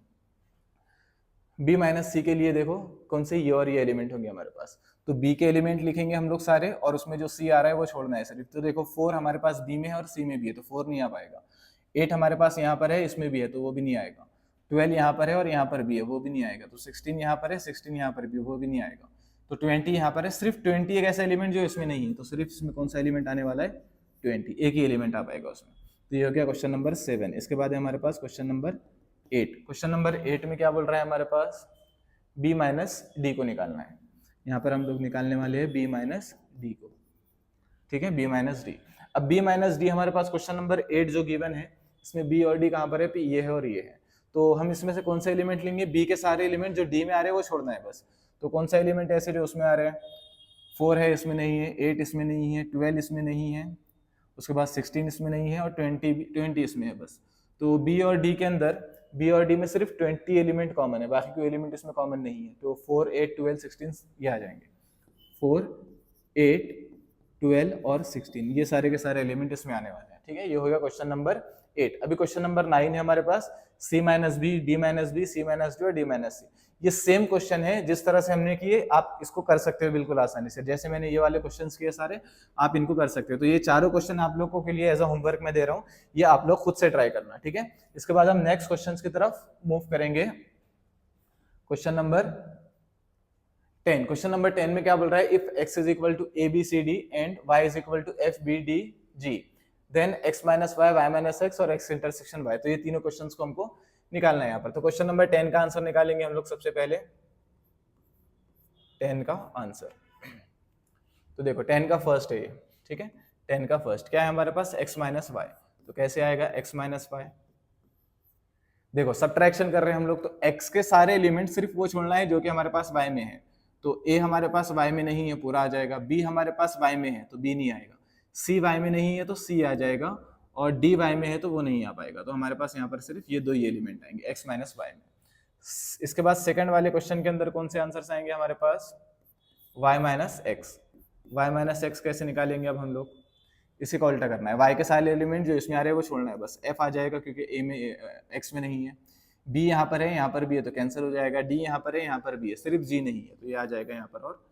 Speaker 1: b माइनस सी के लिए देखो कौन से ये और ये एलिमेंट होंगे हमारे पास। तो b के एलिमेंट लिखेंगे हम लोग सारे, और उसमें जो c आ रहा है वो छोड़ना है सिर्फ। तो देखो 4 हमारे पास b में है और c में भी है, तो 4 नहीं आ पाएगा। 8 हमारे पास यहाँ पर है, इसमें भी है, तो वो भी नहीं आएगा। 12 यहाँ पर है और यहाँ पर भी है, वो भी नहीं आएगा। तो 16 यहाँ पर है, 16 यहाँ पर भी, वो भी नहीं आएगा। तो 20 यहाँ पर है, सिर्फ 20 एक ऐसा एलिमेंट जो इसमें नहीं है, तो सिर्फ इसमें कौन सा एलिमेंट आने वाला है, 20, एक ही एलिमेंट आ पाएगा उसमें। तो ये हो गया क्वेश्चन नंबर 7। इसके बाद है हमारे पास क्वेश्चन नंबर 8। क्वेश्चन नंबर 8 में क्या बोल रहा है हमारे पास, b माइनस डी को निकालना है। यहाँ पर हम लोग निकालने वाले हैं b माइनस डी को, ठीक है, b माइनस डी। अब b माइनस डी हमारे पास क्वेश्चन नंबर 8 जो गिवन है, इसमें b और d कहाँ पर है, ये है और ये है। तो हम इसमें से कौन सा एलिमेंट लेंगे, b के सारे एलिमेंट जो d में आ रहे हैं वो छोड़ना है बस। तो कौन सा एलिमेंट ऐसे जो उसमें आ रहे हैं, 4 है इसमें नहीं है, 8 इसमें नहीं है, 12 इसमें नहीं है, उसके बाद 16 इसमें नहीं है और 20 इसमें है बस। तो b और d के अंदर, b और d में सिर्फ 20 एलिमेंट कॉमन है, बाकी कोई एलिमेंट इसमें कॉमन नहीं है। तो 4, 8, 12, 16 ये आ जाएंगे, 4, 8, 12 और 16 ये सारे के सारे एलिमेंट इसमें आने वाले हैं, ठीक है। ये हो गया क्वेश्चन नंबर 8। अभी क्वेश्चन नंबर 9 है हमारे पास, c minus B, D minus B, C minus D और डी माइनस सी। ये सेम क्वेश्चन है जिस तरह से हमने किए, आप इसको कर सकते हो बिल्कुल आसानी से, जैसे मैंने ये वाले क्वेश्चंस किए सारे, आप इनको कर सकते हो। तो ये चारों क्वेश्चन आप लोगों के लिए एज अ होमवर्क में दे रहा हूँ, ये आप लोग खुद से ट्राई करना, ठीक है। इसके बाद हम नेक्स्ट क्वेश्चन की तरफ मूव करेंगे। Question number 10। क्वेश्चन नंबर 10 में क्या बोल रहा है, if x is equal to A B C D and y is equal to F B D G, then x minus y, y minus x और x intersection y। तो ये तीनों questions को हमको निकालना है यहाँ पर। तो क्वेश्चन नंबर 10 का आंसर निकालेंगे हम लोग सबसे पहले, 10 का आंसर। तो देखो 10 का फर्स्ट है ये, ठीक है, 10 का फर्स्ट क्या है हमारे पास, x माइनस वाई। तो कैसे आएगा x माइनस वाई, देखो सब्ट्रैक्शन कर रहे हैं हम लोग, तो x के सारे एलिमेंट सिर्फ वो छोड़ना है जो कि हमारे पास y में है। तो a हमारे पास y में नहीं है, पूरा आ जाएगा। b हमारे पास y में है तो b नहीं आएगा। c y में नहीं है तो c आ जाएगा, और d y में है तो वो नहीं आ पाएगा। तो हमारे पास यहाँ पर सिर्फ ये दो ही एलिमेंट आएंगे x माइनस वाई में। इसके बाद सेकंड वाले क्वेश्चन के अंदर कौन से आंसर्स आएंगे हमारे पास, y minus x. Y minus x कैसे निकालेंगे, अब हम लोग इसी को उल्टा करना है, y के सारे एलिमेंट जो इसमें आ रहे हैं वो छोड़ना है बस। f आ जाएगा क्योंकि a में x में नहीं है, b यहाँ पर है, यहाँ पर भी है तो कैंसिल हो जाएगा, d यहाँ पर है, यहाँ पर भी है, सिर्फ g नहीं है तो ये आ जाएगा यहाँ पर, और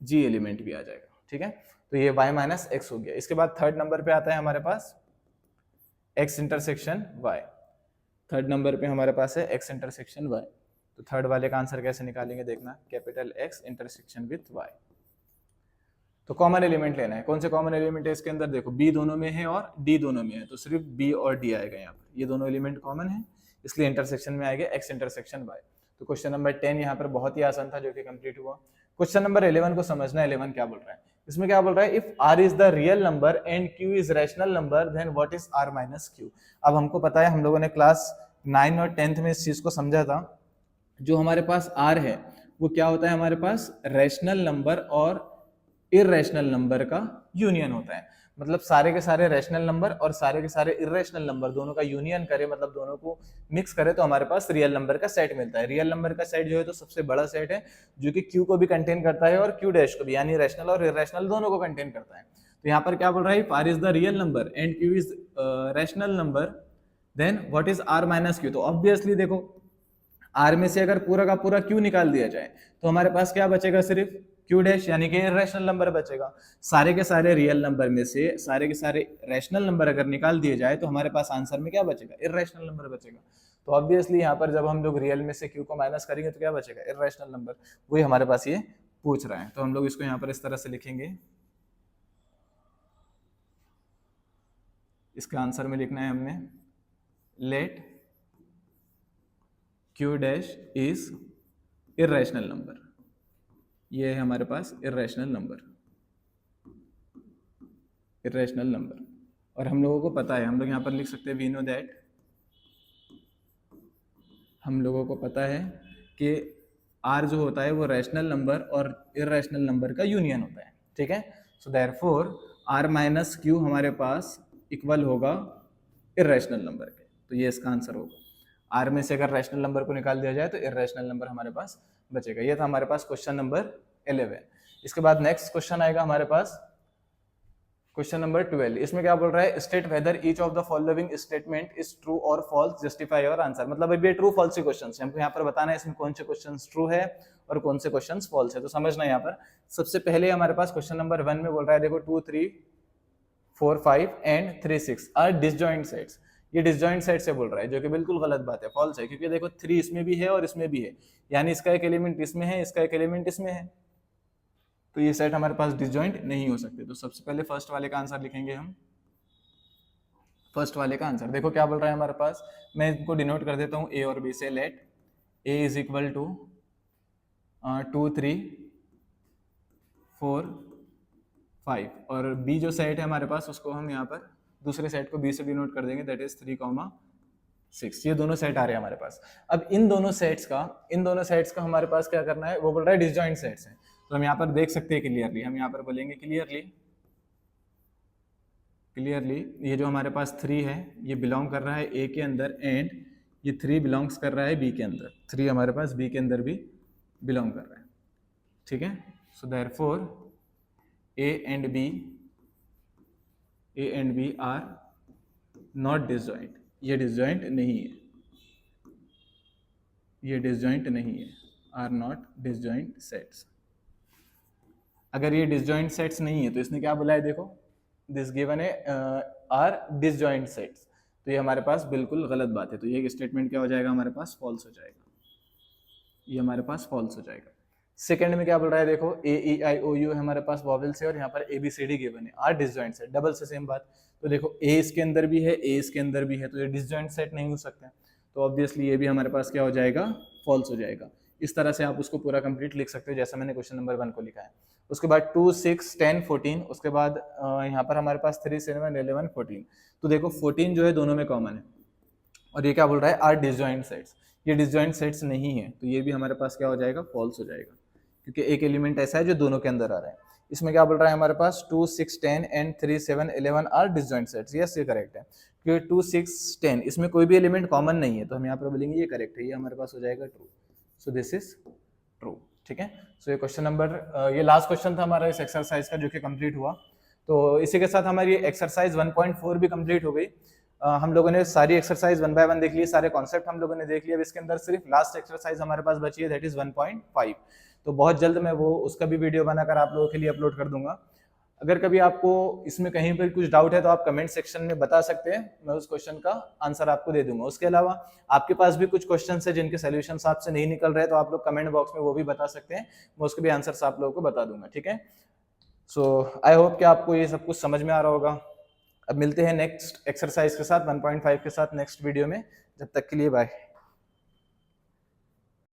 Speaker 1: g एलिमेंट भी आ जाएगा, ठीक है। तो ये y माइनस एक्स हो गया। इसके बाद थर्ड नंबर पे आता है हमारे पास x intersection y। Third number पे हमारे पास है x इंटरसेक्शन y। तो थर्ड वाले का आंसर कैसे निकालेंगे देखना, capital X intersection with y। तो कॉमन एलिमेंट लेना है, कौन से कॉमन एलिमेंट है इसके अंदर, देखो b दोनों में है और d दोनों में है, तो सिर्फ b और d आएगा यहाँ पर, ये दोनों एलिमेंट कॉमन है इसलिए इंटरसेक्शन में आएगा x इंटरसेक्शन y। तो क्वेश्चन नंबर 10 यहाँ पर बहुत ही आसान था जो कि कंप्लीट हुआ। क्वेश्चन नंबर 11 को समझना है, 11 क्या बोल रहा है, इसमें क्या बोल रहा है, if r is the real number and q is rational number then what is r minus q। अब हमको पता है, हम लोगों ने क्लास 9 और 10th में इस चीज को समझा था, जो हमारे पास r है वो क्या होता है, हमारे पास रैशनल नंबर और इररेशनल नंबर का यूनियन होता है। मतलब सारे के सारे रैशनल नंबर और सारे के सारे इररेशनल नंबर दोनों का यूनियन करे, मतलब दोनों को मिक्स करे तो हमारे पास रियल नंबर का सेट मिलता है। रियल नंबर का सेट जो है तो सबसे बड़ा सेट है जो कि q को भी कंटेन करता है और q डैश को भी, यानी रैशनल और इररेशनल दोनों को कंटेन करता है। तो यहाँ पर क्या बोल रहा है, r is the real number and q is rational number then what is r minus q। तो ऑब्वियसली देखो r में से अगर पूरा का पूरा q निकाल दिया जाए तो हमारे पास क्या बचेगा, सिर्फ q डैश यानी कि इररेशनल नंबर बचेगा। सारे के सारे रियल नंबर में से सारे के सारे रैशनल नंबर अगर निकाल दिए जाए तो हमारे पास आंसर में क्या बचेगा, इररेशनल नंबर बचेगा। तो ऑब्वियसली यहाँ पर जब हम लोग रियल में से q को माइनस करेंगे तो क्या बचेगा, इररेशनल नंबर। वही हमारे पास ये पूछ रहा है, तो हम लोग इसको यहाँ पर इस तरह से लिखेंगे। इसका आंसर में लिखना है हमने, let q dash is irrational number. ये है हमारे पास इररेशनल नंबर, इररेशनल नंबर। और हम लोगों को पता है, हम लोग यहाँ पर लिख सकते हैं वी नो दैट, हम लोगों को पता है कि r जो होता है वो रैशनल नंबर और इररेशनल नंबर का यूनियन होता है, ठीक है। So therefore r minus q हमारे पास इक्वल होगा इररेशनल नंबर के। तो ये इसका आंसर होगा, r में से अगर रैशनल नंबर को निकाल दिया जाए तो इररेशनल नंबर हमारे पास बचेगा। ये था हमारे पास क्वेश्चन नंबर 11। इसके बाद नेक्स्ट क्वेश्चन आएगा हमारे पास क्वेश्चन नंबर 12। इसमें क्या बोल रहा है, state whether each of the following statement is true और फॉल्स, जस्टिफाई योर आंसर। मतलब अभी ये ट्रू फॉल्स के क्वेश्चंस हैं, हमको यहाँ पर बताना है इसमें कौन से क्वेश्चंस ट्रू है और कौन से क्वेश्चंस फॉल्स है। तो समझना यहाँ पर सबसे पहले हमारे पास क्वेश्चन नंबर 1 में बोल रहा है, देखो 2, 3, 4, 5 एंड 3, 6 आर डिसजॉइंट सेट्स। ये डिसजॉइंट सेट से बोल रहा है, जो कि बिल्कुल गलत बात है, फॉल्स है, क्योंकि देखो 3 इसमें भी है और इसमें भी है, यानी इसका एक एलिमेंट इसमें है, इसका एक एलिमेंट इसमें है, तो ये सेट हमारे पास डिसजॉइंट नहीं हो सकते। तो सबसे पहले फर्स्ट वाले का आंसर लिखेंगे हम। फर्स्ट वाले का आंसर देखो क्या बोल रहा है हमारे पास, मैं इनको डिनोट कर देता हूँ ए और बी से। Let A is equal to 2, 3 4 5 और बी जो सेट है हमारे पास उसको हम यहाँ पर दूसरे सेट को बी से डिनोट कर देंगे, दैट इज 3,6। ये दोनों सेट आ रहे हैं हमारे पास। अब इन दोनों सेट्स का हमारे पास क्या करना है, वो बोल रहा है डिसजॉइंट सेट्स हैं। तो हम यहाँ पर देख सकते हैं क्लियरली, हम यहाँ पर बोलेंगे क्लियरली ये जो हमारे पास 3 है ये बिलोंग कर रहा है ए के अंदर, एंड ये 3 बिलोंग्स कर रहा है बी के अंदर। 3 हमारे पास बी के अंदर भी बिलोंग कर रहा है, ठीक है। So therefore A and B are not disjoint, ये डिसजॉइंट नहीं है, आर नॉट डिसजॉइंट सेट्स। अगर ये डिसजॉइंट सेट्स नहीं है तो इसने क्या बोला है, देखो दिस गिवन है आर डिसजॉइंट सेट्स, तो ये हमारे पास बिल्कुल गलत बात है। तो ये स्टेटमेंट क्या हो जाएगा हमारे पास, फॉल्स हो जाएगा, ये हमारे पास फॉल्स हो जाएगा। सेकंड में क्या बोल रहा है, देखो ए ई आई ओ यू है हमारे पास वॉवेल्स है और यहाँ पर A B C D given है, आर डिसजॉइंट सेट, डबल से सेम बात। तो देखो ए इसके अंदर भी है, ए इसके अंदर भी है, तो ये डिसजॉइंट सेट नहीं हो सकते, तो ऑब्वियसली ये भी हमारे पास क्या हो जाएगा, फॉल्स हो जाएगा। इस तरह से आप उसको पूरा कंप्लीट लिख सकते हो जैसा मैंने क्वेश्चन नंबर 1 को लिखा है। उसके बाद 2 6 10 14, उसके बाद यहाँ पर हमारे पास 3 7 11 14। तो देखो 14 जो है दोनों में कॉमन है और ये क्या बोल रहा है, आर डिसजॉइंट सेट्स, ये डिसजॉइंट सेट्स नहीं है, तो ये भी हमारे पास क्या हो जाएगा, फॉल्स हो जाएगा, क्योंकि एक एलिमेंट ऐसा है जो दोनों के अंदर आ रहा है। इसमें क्या बोल रहा है हमारे पास 2 6 10 and 3 7 11 are disjoint sets, yes ये करेक्ट है, क्योंकि 2 6 10 इसमें कोई भी एलिमेंट कॉमन नहीं है, तो हम यहाँ पर बोलेंगे ये करेक्ट है, ये हमारे पास हो जाएगा true. So this is true, ठीक है। सो ये क्वेश्चन नंबर, ये लास्ट क्वेश्चन था हमारा इस एक्सरसाइज का जो कि कंप्लीट हुआ। तो इसी के साथ हमारी एक्सरसाइज 1.4 भी कंप्लीट हो गई। हम लोगों ने सारी एक्सरसाइज 1 बाय 1 देख ली, सारे कॉन्सेप्ट हम लोगों ने देख लिया। अब इसके अंदर सिर्फ लास्ट एक्सरसाइज हमारे पास बची है, दैट इज 1.5। तो बहुत जल्द मैं वो उसका भी वीडियो बनाकर आप लोगों के लिए अपलोड कर दूंगा। अगर कभी आपको इसमें कहीं पर कुछ डाउट है तो आप कमेंट सेक्शन में बता सकते हैं, मैं उस क्वेश्चन का आंसर आपको दे दूंगा। उसके अलावा आपके पास भी कुछ क्वेश्चन है जिनके सोल्यूशंस आपसे नहीं निकल रहे, तो आप लोग कमेंट बॉक्स में वो भी बता सकते हैं, मैं उसके भी आंसर्स आप लोगों को बता दूंगा, ठीक है। सो आई होप कि आपको ये सब कुछ समझ में आ रहा होगा। अब मिलते हैं नेक्स्ट एक्सरसाइज के साथ 1.5 के साथ नेक्स्ट वीडियो में, जब तक के लिए बाय।